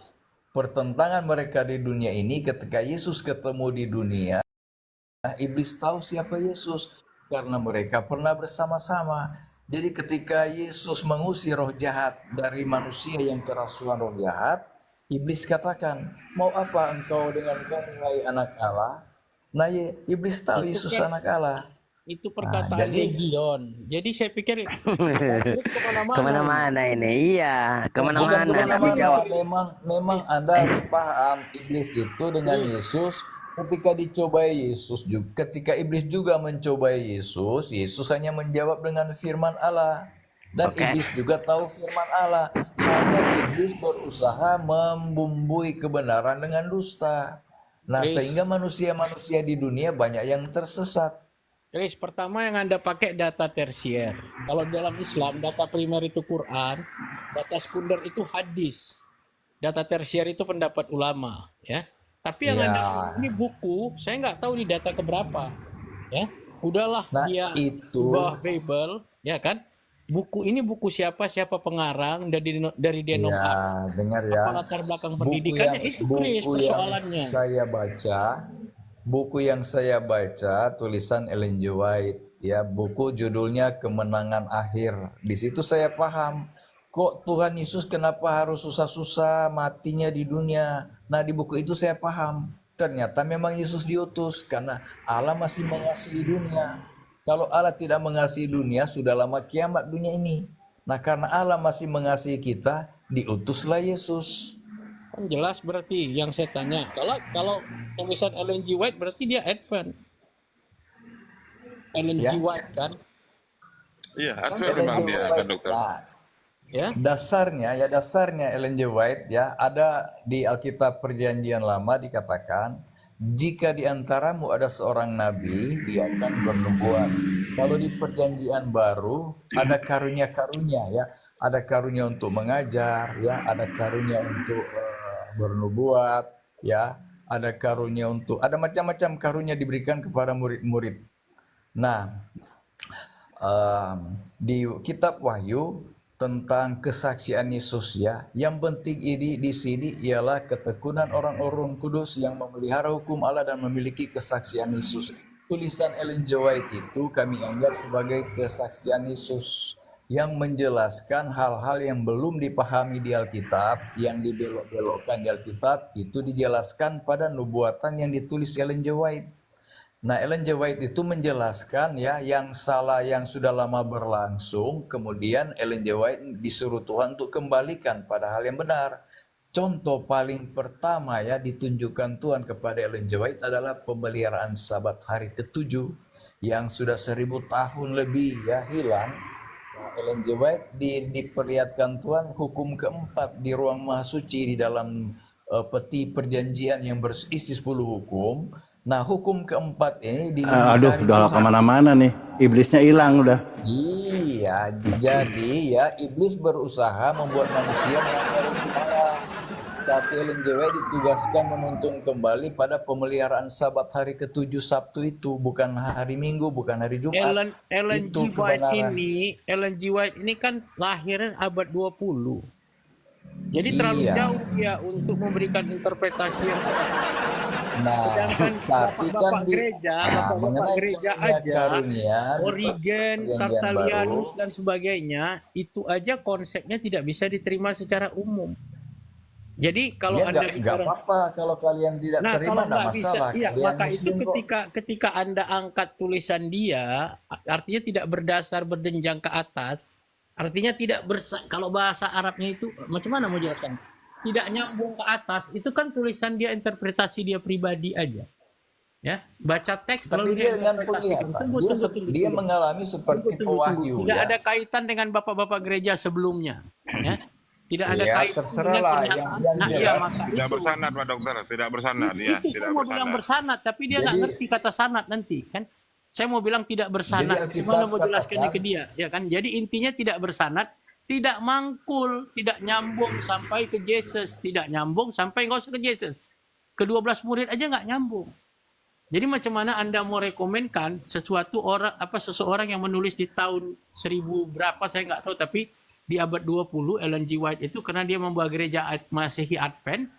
pertentangan mereka di dunia ini. Ketika Yesus ketemu di dunia, iblis tahu siapa Yesus karena mereka pernah bersama-sama. Jadi ketika Yesus mengusir roh jahat dari manusia yang kerasukan roh jahat, iblis katakan, "Mau apa engkau dengan kami, hai anak Allah?" Nah, iblis tahu Itu Yesus kan anak Allah. itu perkataan jadi- Legion. Jadi saya pikir terus kemana-mana. Kemana-mana ini, iya, Bukan kemana-mana nanti kemana-mana, jawab. memang Anda harus paham iblis itu dengan Yesus. Ketika dicobai Yesus juga, ketika iblis juga mencobai Yesus, Yesus hanya menjawab dengan firman Allah. Dan Oke. iblis juga tahu firman Allah. Hanya iblis berusaha membumbui kebenaran dengan dusta. Nah, Chris. sehingga manusia-manusia di dunia banyak yang tersesat. Chris, pertama yang Anda pakai data tersier. Kalau dalam Islam, data primer itu Quran, data sekunder itu hadis. Data tersier itu pendapat ulama, ya. Tapi yang Anda ini buku, saya nggak tahu ini data keberapa, ya. Udahlah Nah, dia itu sebuah Bible, ya kan? Buku ini buku siapa pengarang dari ya, denominasi, dengar apa ya. latar belakang Buku pendidikannya, itu Chris buku yang persoalannya. saya baca tulisan Ellen G. White, ya, buku judulnya Kemenangan Akhir. Di situ saya paham kok Tuhan Yesus kenapa harus susah-susah matinya di dunia. Nah, di buku itu saya paham ternyata memang Yesus diutus karena Allah masih mengasihi dunia. Kalau Allah tidak mengasihi dunia, sudah lama kiamat dunia ini. Nah, karena Allah masih mengasihi kita, diutuslah Yesus. Kan jelas berarti yang saya tanya. Kalau tulisan Ellen G. White berarti dia Advent. Ellen Ya. G. White kan? Iya, Kan Advent Ellen memang G. dia White, kan dokter. nah, Ya. dasarnya Ellen G. White, ya, ada di Alkitab Perjanjian Lama dikatakan, jika di antaramu ada seorang nabi, dia akan bernubuat. Kalau di Perjanjian Baru ada karunia-karunia, ya, ada karunia untuk mengajar, ya, ada karunia untuk bernubuat, ya, ada karunia untuk, ada macam-macam karunia diberikan kepada murid-murid. Nah, di kitab Wahyu tentang kesaksian Yesus, ya, yang penting ini di sini ialah ketekunan orang-orang kudus yang memelihara hukum Allah dan memiliki kesaksian Yesus. Tulisan Ellen G. White itu kami anggap sebagai kesaksian Yesus yang menjelaskan hal-hal yang belum dipahami di Alkitab, yang dibelok-belokkan di Alkitab, itu dijelaskan pada nubuatan yang ditulis Ellen G. White. Nah, Ellen G. White itu menjelaskan, ya, yang salah yang sudah lama berlangsung, kemudian Ellen G. White disuruh Tuhan untuk kembalikan pada hal yang benar. Contoh paling pertama, ya, ditunjukkan Tuhan kepada Ellen G. White adalah pemeliharaan Sabat hari ke-7 yang sudah 1000 tahun lebih, ya, hilang. Ellen G. White diperlihatkan Tuhan hukum keempat di ruang maha suci di dalam peti perjanjian yang berisi 10 hukum. Nah, hukum keempat ini Aduh, udah kemana-mana nih. Iblisnya hilang udah. Iya, jadi, ya, iblis berusaha membuat manusia melanggar hukum Allah. Tapi Ellen G. White ditugaskan menuntun kembali pada pemeliharaan Sabat hari ke-7 Sabtu itu, bukan hari Minggu, bukan hari Jumat. Ellen Itu G. White kebenaran. Ellen G. White ini kan lahirnya abad 20. Jadi terlalu Iya. jauh dia untuk memberikan interpretasi yang Nah, sedangkan tapi kan bapak-bapak gereja mengenai aja, karunia di Origen, Perjanjian Tertullianus Baru, dan sebagainya, itu aja konsepnya tidak bisa diterima secara umum. Jadi kalau ya Anda nggak bicara, apa-apa kalau kalian tidak nah terima, kalau nggak nggak bisa, masalah. iya, Kalian maka itu Muslim kok. ketika Anda angkat tulisan dia, artinya tidak berdasar berjenjang ke atas, artinya tidak kalau bahasa Arabnya itu macam mana mau jelaskan? Tidak nyambung ke atas, itu kan tulisan dia, interpretasi dia pribadi aja. Ya, baca teks Tapi lalu dia dengan interpretasikan. penglihatan, dia mengalami seperti pewahyu, Tidak ya. ada kaitan dengan bapak-bapak gereja sebelumnya. Ya. Tidak ada Ya, kaitan terserah dengan lah. pernyataan. Yang Nah, iya, jelas, maka Tidak itu. bersanad Pak Dokter, tidak bersanad ya, Itu tidak saya mau bilang bersanad. bersanad, tapi dia nggak Jadi- ngerti kata sanad nanti kan. Saya mau bilang tidak bersanad, Jadi gimana Alkitab mau jelaskannya katakan- ke dia, ya kan? Jadi intinya tidak bersanad, tidak mangkul, tidak nyambung sampai ke Yesus, tidak nyambung sampai nggak usah ke Yesus. Ke-12 murid aja nggak nyambung. Jadi macam mana Anda mau rekomenkan seseorang yang menulis di tahun 1000 berapa saya nggak tahu, tapi di abad 20 Ellen G. White itu karena dia membawa gereja Masehi Advent,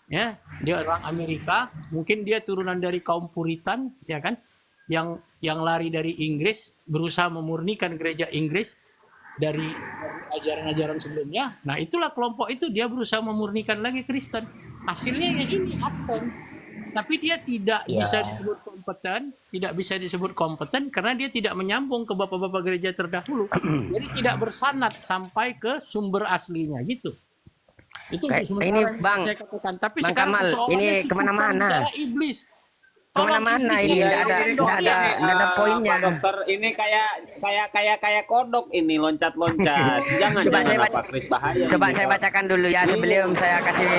ya, dia orang Amerika, mungkin dia turunan dari kaum Puritan, ya kan, yang lari dari Inggris, berusaha memurnikan gereja Inggris dari ajaran-ajaran sebelumnya. Nah, itulah kelompok itu, dia berusaha memurnikan lagi Kristen. Hasilnya ya ini Advent. Tapi dia tidak Ya. bisa disebut kompeten karena dia tidak menyambung ke bapak-bapak gereja terdahulu. Jadi tidak bersanad sampai ke sumber aslinya gitu. Itu untuk Kayak sementara ini, yang Bang. saya katakan. Tapi Bang sekarang Kamal, persoalannya ini si kemana-mana. kucang darah iblis. kemana-mana ini, Iya, nggak ada poinnya. Pak Dokter, ini kayak kodok ini loncat-loncat. Jangan Coba jangan saya Pak Kris, bahaya. Coba ini, saya Pak. bacakan dulu ya sebelum saya kasih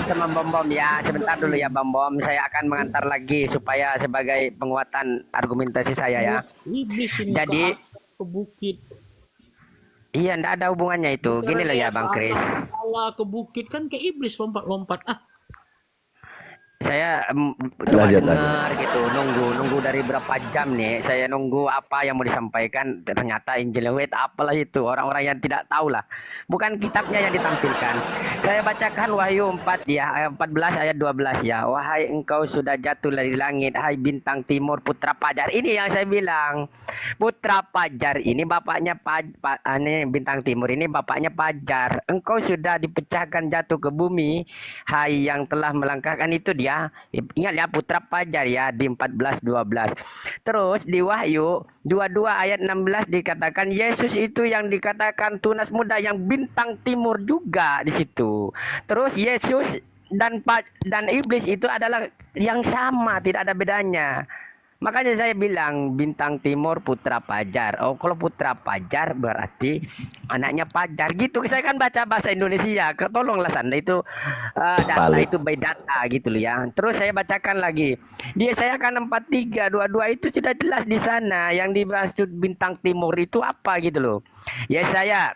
sama Bom ya. Sebentar dulu ya Bom. Saya akan mengantar lagi supaya sebagai penguatan argumentasi saya ya. Iblis ini Jadi ke bukit. iya, ndak ada hubungannya itu. Gini loh ya Bang Kris. Allah ke bukit kan ke iblis lompat-lompat. Saya coba Lanjut, dengar gitu, nunggu dari berapa jam nih. Saya nunggu apa yang mau disampaikan. Ternyata Injil Wait apalah itu, orang-orang yang tidak tahu lah. Bukan kitabnya yang ditampilkan. Saya bacakan Wahyu 4 ya, 14 ayat 12 ya. Wahai engkau sudah jatuh dari langit, hai bintang timur putra pajar. Ini yang saya bilang. Putra pajar ini bapaknya ini bintang timur ini bapaknya Pajar. Engkau sudah dipecahkan jatuh ke bumi, hai yang telah melangkahkan itu dia. Ingat ya putra pajar ya di 14:12. Terus di Wahyu 22 ayat 16 dikatakan Yesus itu yang dikatakan tunas muda yang bintang timur juga di situ. Terus Yesus dan iblis itu adalah yang sama, tidak ada bedanya. Makanya saya bilang bintang timur putra pajar. Oh, kalau putra pajar berarti anaknya pajar gitu. Saya kan baca bahasa Indonesia. Tolonglah Sanda itu data itu by data gitu loh ya. Terus saya bacakan lagi. Saya akan 43:22 itu sudah jelas di sana yang dimaksud bintang timur itu apa gitu loh. Ya saya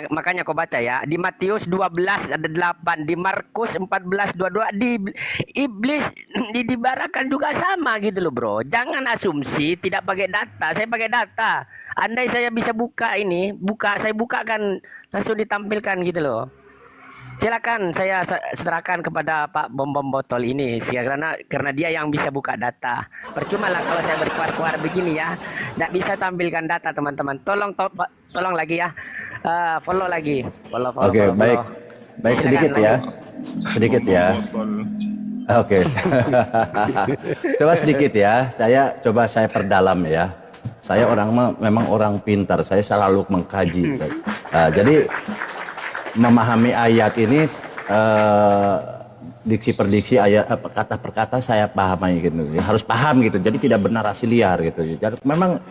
makanya kau baca ya di Matius 12 ada 8, di Markus 14:22, di iblis dibarakan juga sama gitu loh bro. Jangan asumsi tidak pakai data. Saya pakai data. Andai saya bisa saya bukakan langsung ditampilkan gitu loh. Silakan saya serahkan kepada Pak Bom Botol ini karena dia yang bisa buka data. Percuma lah kalau saya berkuar-kuar begini ya. Nggak bisa tampilkan data teman-teman. Tolong lagi ya. Follow lagi. Oke, baik. Baik sedikit ya. Sedikit ya. Oke. Coba sedikit ya. Saya perdalam ya. Saya memang orang pintar. Saya selalu mengkaji. Jadi memahami ayat ini diksi per diksi ayat kata per kata saya pahami gitu. Harus paham gitu. Jadi tidak bernarasi liar gitu. Jadi memang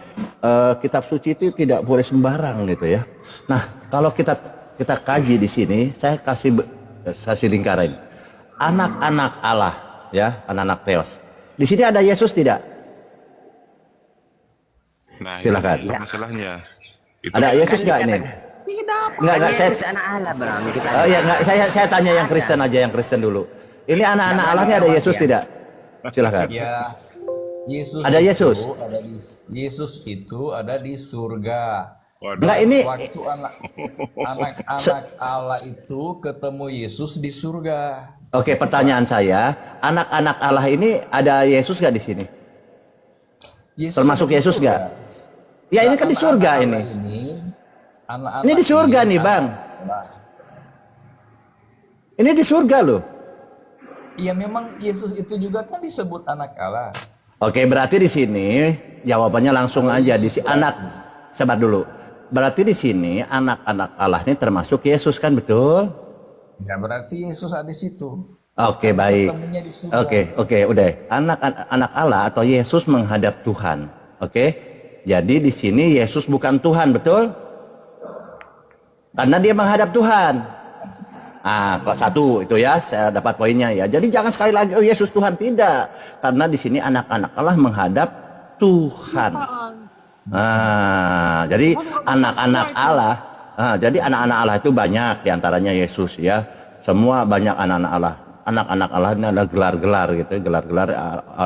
kitab suci itu tidak boleh sembarang gitu ya. Nah, kalau kita kaji di sini, saya kasih lingkaran. Anak-anak Allah ya, anak-anak Theos. Di sini ada Yesus tidak? Nah, silakan. itu masalahnya. Ada Yesus nggak ini? Enggak saya anak Allah Bang. Oh iya, enggak, saya tanya yang Kristen aja, yang Kristen dulu. Ini anak-anak Allah ini ada Yesus tidak? Silakan. Ya, Yesus ada Yesus. Yesus itu ada di surga. Enggak ini Waktu anak-anak Allah itu ketemu Yesus di surga. Oke, pertanyaan saya, anak-anak Allah ini ada Yesus nggak di sini? Termasuk Yesus nggak? Ya ini kan di surga ini. Ini di surga nih Bang. Ini di surga loh. Iya memang Yesus itu juga kan disebut anak Allah. Oke, berarti di sini jawabannya langsung aja di sini sabar dulu. Berarti di sini anak-anak Allah ini termasuk Yesus kan, betul? Ya berarti Yesus ada di situ. Oke, baik. Oke, udah. Anak-anak Allah atau Yesus menghadap Tuhan. Oke. Jadi di sini Yesus bukan Tuhan, betul? Karena dia menghadap Tuhan. Kok satu itu ya, saya dapat poinnya ya. Jadi jangan sekali lagi Yesus Tuhan, tidak. Karena di sini anak-anak Allah menghadap Tuhan. Jadi anak-anak Allah, jadi anak-anak Allah itu banyak, diantaranya Yesus ya. Semua banyak anak-anak Allah. Anak-anak Allah ini ada gelar-gelar gitu, gelar-gelar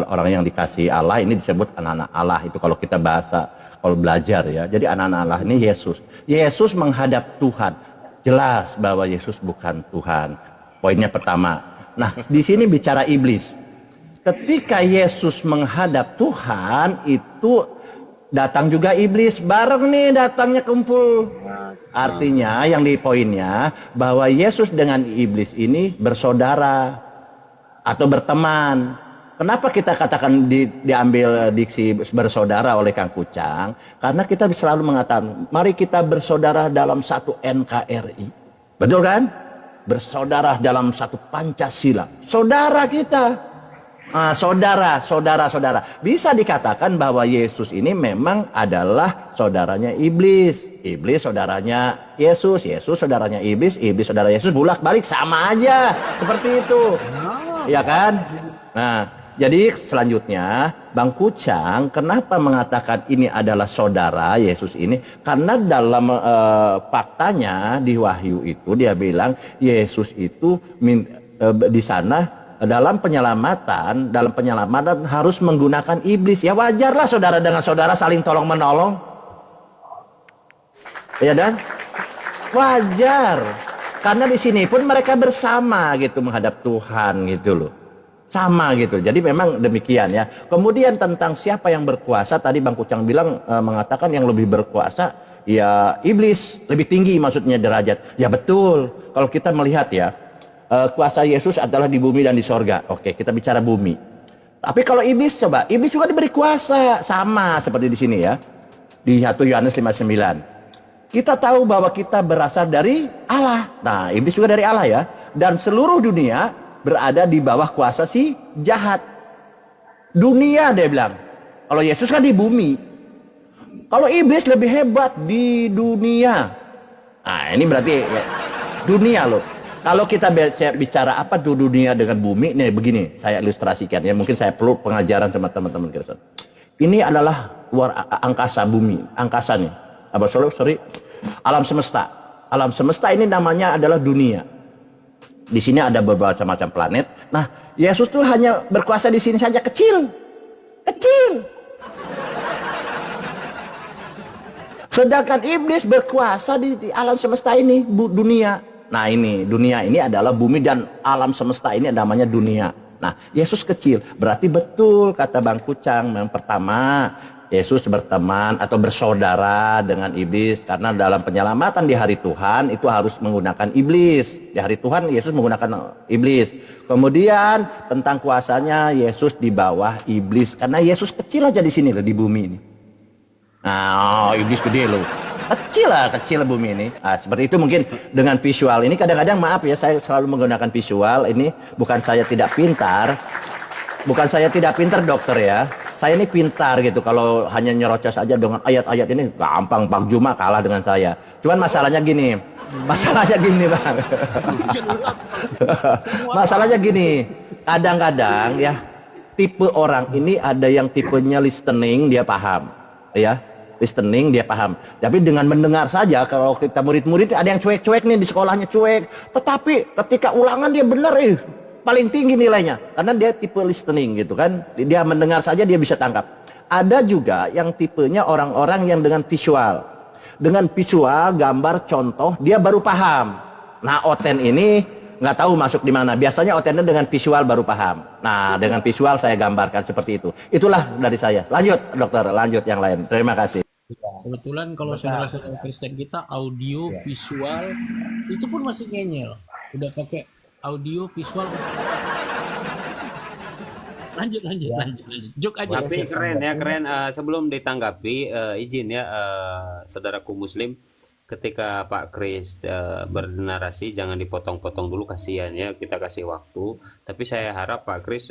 orang yang dikasih Allah ini disebut anak-anak Allah. Itu kalau kita kalau belajar ya. Jadi anak-anak Allah ini Yesus. Yesus menghadap Tuhan. Jelas bahwa Yesus bukan Tuhan. Poinnya pertama. Nah, di sini bicara iblis. Ketika Yesus menghadap Tuhan, itu datang juga iblis. Bareng nih datangnya kumpul. Artinya yang di poinnya bahwa Yesus dengan iblis ini bersaudara atau berteman. Kenapa kita katakan diambil diksi bersaudara oleh Kang Kucang? Karena kita selalu mengatakan, mari kita bersaudara dalam satu NKRI. Betul kan? Bersaudara dalam satu Pancasila. Saudara kita. Saudara. Bisa dikatakan bahwa Yesus ini memang adalah saudaranya iblis. Iblis saudaranya Yesus, Yesus saudaranya iblis saudara Yesus, bolak-balik sama aja. Seperti itu. Ya kan? Nah, jadi selanjutnya Bang Kucang kenapa mengatakan ini adalah saudara Yesus ini? Karena dalam faktanya di Wahyu itu dia bilang Yesus itu di sana dalam penyelamatan harus menggunakan iblis. Ya wajarlah saudara dengan saudara saling tolong menolong. Ya dan wajar. Karena di sini pun mereka bersama gitu menghadap Tuhan gitu loh. Sama gitu. Jadi memang demikian ya. Kemudian tentang siapa yang berkuasa, tadi Bang Kucang bilang mengatakan yang lebih berkuasa ya iblis, lebih tinggi maksudnya derajat. Ya betul. Kalau kita melihat ya, kuasa Yesus adalah di bumi dan di sorga. Oke, kita bicara bumi. Tapi kalau iblis, coba, iblis juga diberi kuasa, sama seperti di sini ya, di 1 Yohanes 5:9. Kita tahu bahwa kita berasal dari Allah. Nah, iblis juga dari Allah ya. Dan seluruh dunia berada di bawah kuasa si jahat. Dunia dia bilang. Kalau Yesus kan di bumi. Kalau iblis lebih hebat di dunia. Nah, ini berarti ya, dunia loh. Kalau kita bicara apa tuh dunia dengan bumi, nih begini, saya ilustrasikan ya, mungkin saya perlu pengajaran sama teman-teman Kristen. Ini adalah luar angkasa bumi, angkasa nih. Sorry, alam semesta. Alam semesta ini namanya adalah dunia. Di sini ada beberapa macam planet. Nah, Yesus tuh hanya berkuasa di sini saja, kecil. Sedangkan iblis berkuasa di alam semesta ini, dunia. Nah ini, dunia ini adalah bumi dan alam semesta ini namanya dunia. Nah, Yesus kecil. Berarti betul kata Bang Kucang. Yang pertama, Yesus berteman atau bersaudara dengan iblis. Karena dalam penyelamatan di hari Tuhan itu harus menggunakan iblis. Di hari Tuhan Yesus menggunakan iblis. Kemudian tentang kuasanya, Yesus di bawah iblis. Karena Yesus kecil aja di sini loh, di bumi ini. Nah, iblis gede loh. Kecil bumi ini. Nah, seperti itu mungkin dengan visual ini kadang-kadang maaf ya, saya selalu menggunakan visual ini. Bukan saya tidak pintar dokter ya, saya ini pintar gitu. Kalau hanya nyerocos aja dengan ayat-ayat ini gampang, Pak Juma kalah dengan saya. Cuman masalahnya gini Bang. Masalahnya gini, kadang-kadang ya tipe orang ini ada yang tipenya listening, dia paham ya, listening dia paham. Tapi dengan mendengar saja, kalau kita murid-murid ada yang cuek-cuek nih, di sekolahnya cuek. Tetapi ketika ulangan dia benar paling tinggi nilainya. Karena dia tipe listening gitu kan. Dia mendengar saja dia bisa tangkap. Ada juga yang tipenya orang-orang yang dengan visual. Dengan visual, gambar, contoh, dia baru paham. Nah, Oten ini nggak tahu masuk di mana. Biasanya Otennya dengan visual baru paham. Nah, dengan visual saya gambarkan seperti itu. Itulah dari saya. Lanjut, dokter. Lanjut yang lain. Terima kasih. Kebetulan kalau saudara-saudara Kristen kita audio visual itu pun masih ngeyel. Udah pakai audio visual. Lanjut. Jok aja. Tapi keren. Sebelum ditanggapi, izin ya, saudaraku Muslim, ketika Pak Kris bernarasi jangan dipotong-potong dulu, kasihan ya, kita kasih waktu. Tapi saya harap Pak Kris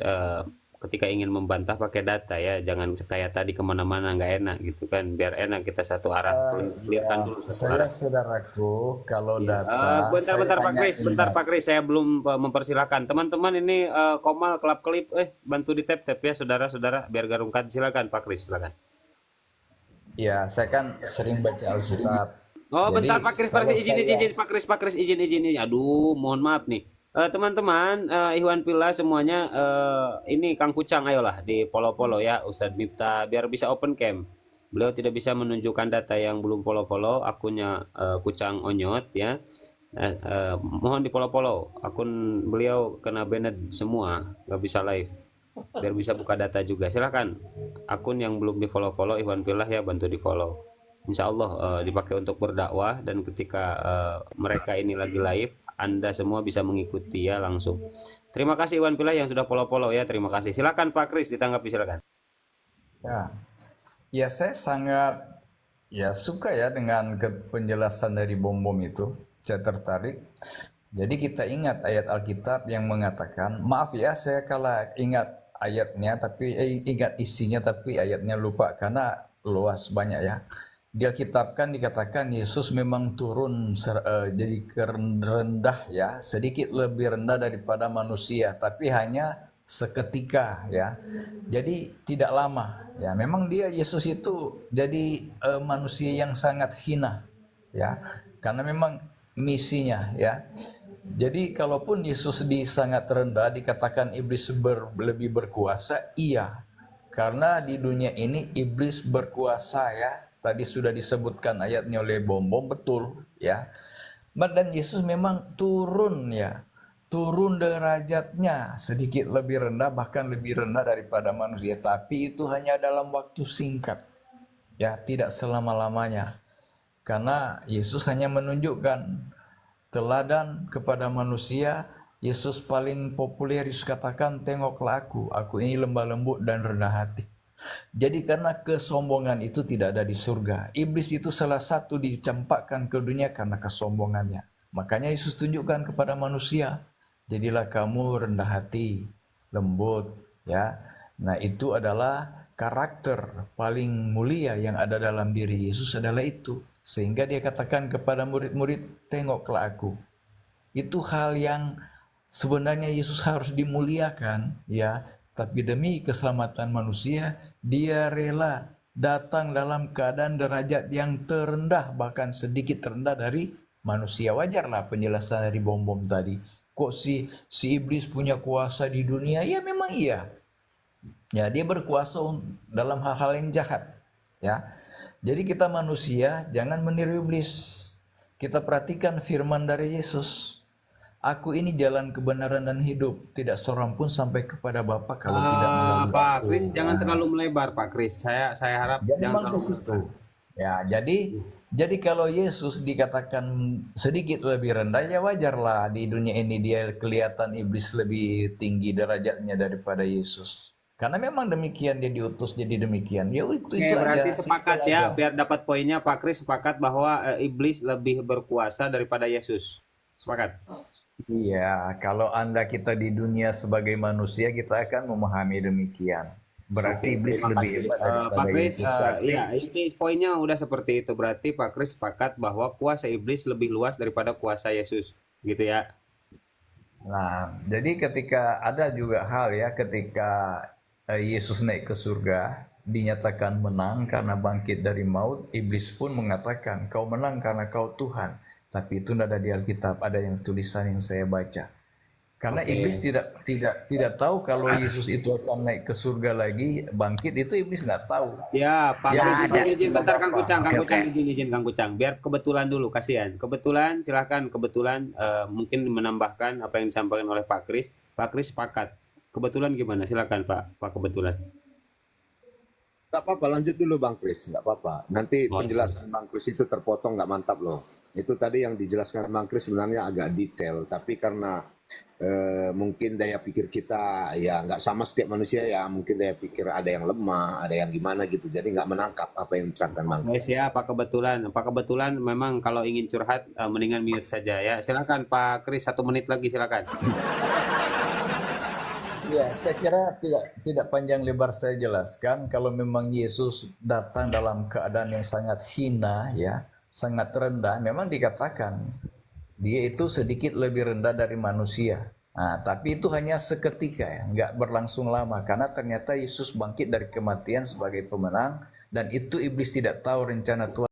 ketika ingin membantah pakai data ya, jangan kayak tadi kemana-mana nggak enak gitu kan, biar enak kita satu arah. Lihatkan dulu satu arah. Saudaraku, kalau data. Bentar Pak Kris, saya belum mempersilahkan teman-teman ini Komal kelap-kelip, bantu di tap ya saudara-saudara biar garungkan. Silakan Pak Kris, silakan. Ya, saya kan sering baca Alkitab. Oh, bentar Pak Kris, izin Pak Kris izin. Aduh, mohon maaf nih. Teman-teman, Ikhwan Fillah semuanya, ini Kang Kucang, ayolah di follow ya Ustadz Miftah biar bisa open cam. Beliau tidak bisa menunjukkan data yang belum follow akunnya Kucang Onyot ya. Mohon di follow akun beliau kena banned semua, nggak bisa live. Biar bisa buka data juga. Silakan akun yang belum di follow Ikhwan Fillah ya, bantu di follow. Insya Allah dipakai untuk berdakwah, dan ketika mereka ini lagi live, Anda semua bisa mengikuti ya langsung. Terima kasih Iwan Fillah yang sudah follow ya, terima kasih. Silakan Pak Kris, ditanggapi silakan. Ya saya sangat suka ya dengan penjelasan dari Bom itu. Saya tertarik. Jadi kita ingat ayat Alkitab yang mengatakan, maaf ya saya kalah ingat ayatnya, tapi ingat isinya, tapi ayatnya lupa karena luas banyak ya. Di Alkitab kan dikatakan Yesus memang turun jadi rendah ya, sedikit lebih rendah daripada manusia, tapi hanya seketika ya. Jadi tidak lama ya. Memang Yesus itu jadi manusia yang sangat hina ya, karena memang misinya ya. Jadi kalaupun Yesus sangat rendah, dikatakan iblis lebih berkuasa, iya. Karena di dunia ini iblis berkuasa ya. Tadi sudah disebutkan ayatnya oleh Bom-Bom, betul ya. Dan Yesus memang turun ya. Turun derajatnya sedikit lebih rendah, bahkan lebih rendah daripada manusia. Tapi itu hanya dalam waktu singkat. Ya, tidak selama-lamanya. Karena Yesus hanya menunjukkan teladan kepada manusia. Yesus paling populer Yesus katakan, tengoklah aku ini lemah lembut dan rendah hati. Jadi karena kesombongan itu tidak ada di surga. Iblis itu salah satu dicampakkan ke dunia karena kesombongannya. Makanya Yesus tunjukkan kepada manusia, jadilah kamu rendah hati, lembut ya. Nah, itu adalah karakter paling mulia yang ada dalam diri Yesus adalah itu. Sehingga dia katakan kepada murid-murid, tengoklah aku. Itu hal yang sebenarnya Yesus harus dimuliakan ya, tapi demi keselamatan manusia, dia rela datang dalam keadaan derajat yang terendah, bahkan sedikit terendah dari manusia. Wajarlah penjelasan dari Bom-Bom tadi. Kok si iblis punya kuasa di dunia? Ya memang iya. Ya, dia berkuasa dalam hal-hal yang jahat. Ya. Jadi kita manusia jangan meniru iblis. Kita perhatikan firman dari Yesus. Aku ini jalan kebenaran dan hidup. Tidak seorang pun sampai kepada Bapa kalau tidak melalui Pak aku. Kris, jangan terlalu melebar, Pak Kris. Saya harap Jadi jangan memang ke terlalu situ. melebar. Ya, jadi kalau Yesus dikatakan sedikit lebih rendah, ya wajarlah di dunia ini dia kelihatan iblis lebih tinggi derajatnya daripada Yesus. Karena memang demikian dia diutus jadi demikian. Ya itu Oke, aja. berarti sepakat Simpel ya, aja. biar dapat poinnya Pak Kris sepakat bahwa iblis lebih berkuasa daripada Yesus. Sepakat. Iya, kalau kita di dunia sebagai manusia, kita akan memahami demikian. Berarti iblis Terima lebih kasih. hebat Pak daripada Kris, Yesus. Tapi ya ini poinnya udah seperti itu. Berarti Pak Kris sepakat bahwa kuasa iblis lebih luas daripada kuasa Yesus, gitu ya? Nah, jadi ketika ada juga hal ya, ketika Yesus naik ke surga, dinyatakan menang karena bangkit dari maut, iblis pun mengatakan, kau menang karena kau Tuhan. Tapi itu tidak ada di Alkitab, ada yang tulisan yang saya baca. Karena Oke. iblis tidak tahu kalau Yesus itu akan naik ke surga lagi, bangkit, itu iblis nggak tahu. Ya, Pak Yang Kris, tahu izin cuma bentar Kang Bapa. Kucang, Kang Oke, Kucang oke. izin Kang Kucang. Biar kebetulan dulu, kasihan. Kebetulan, silakan kebetulan mungkin menambahkan apa yang disampaikan oleh Pak Kris. Pak Kris sepakat. Kebetulan gimana? Silakan Pak kebetulan. Nggak apa-apa, lanjut dulu Bang Kris, nggak apa-apa. Nanti Oh, penjelasan Bang Kris itu terpotong, nggak mantap loh. Itu tadi yang dijelaskan Bang Kris sebenarnya agak detail, tapi karena mungkin daya pikir kita ya nggak sama setiap manusia ya, mungkin daya pikir ada yang lemah, ada yang gimana gitu, jadi nggak menangkap apa yang diterangkan Bang. Guys ya, Pak kebetulan memang kalau ingin curhat mendingan mute saja ya. Silakan Pak Kris, 1 menit lagi silakan. Ya, saya kira tidak panjang lebar saya jelaskan. Kalau memang Yesus datang dalam keadaan yang sangat hina, ya, sangat rendah, memang dikatakan dia itu sedikit lebih rendah dari manusia. Nah, tapi itu hanya seketika ya, nggak berlangsung lama. Karena ternyata Yesus bangkit dari kematian sebagai pemenang, dan itu iblis tidak tahu rencana Tuhan.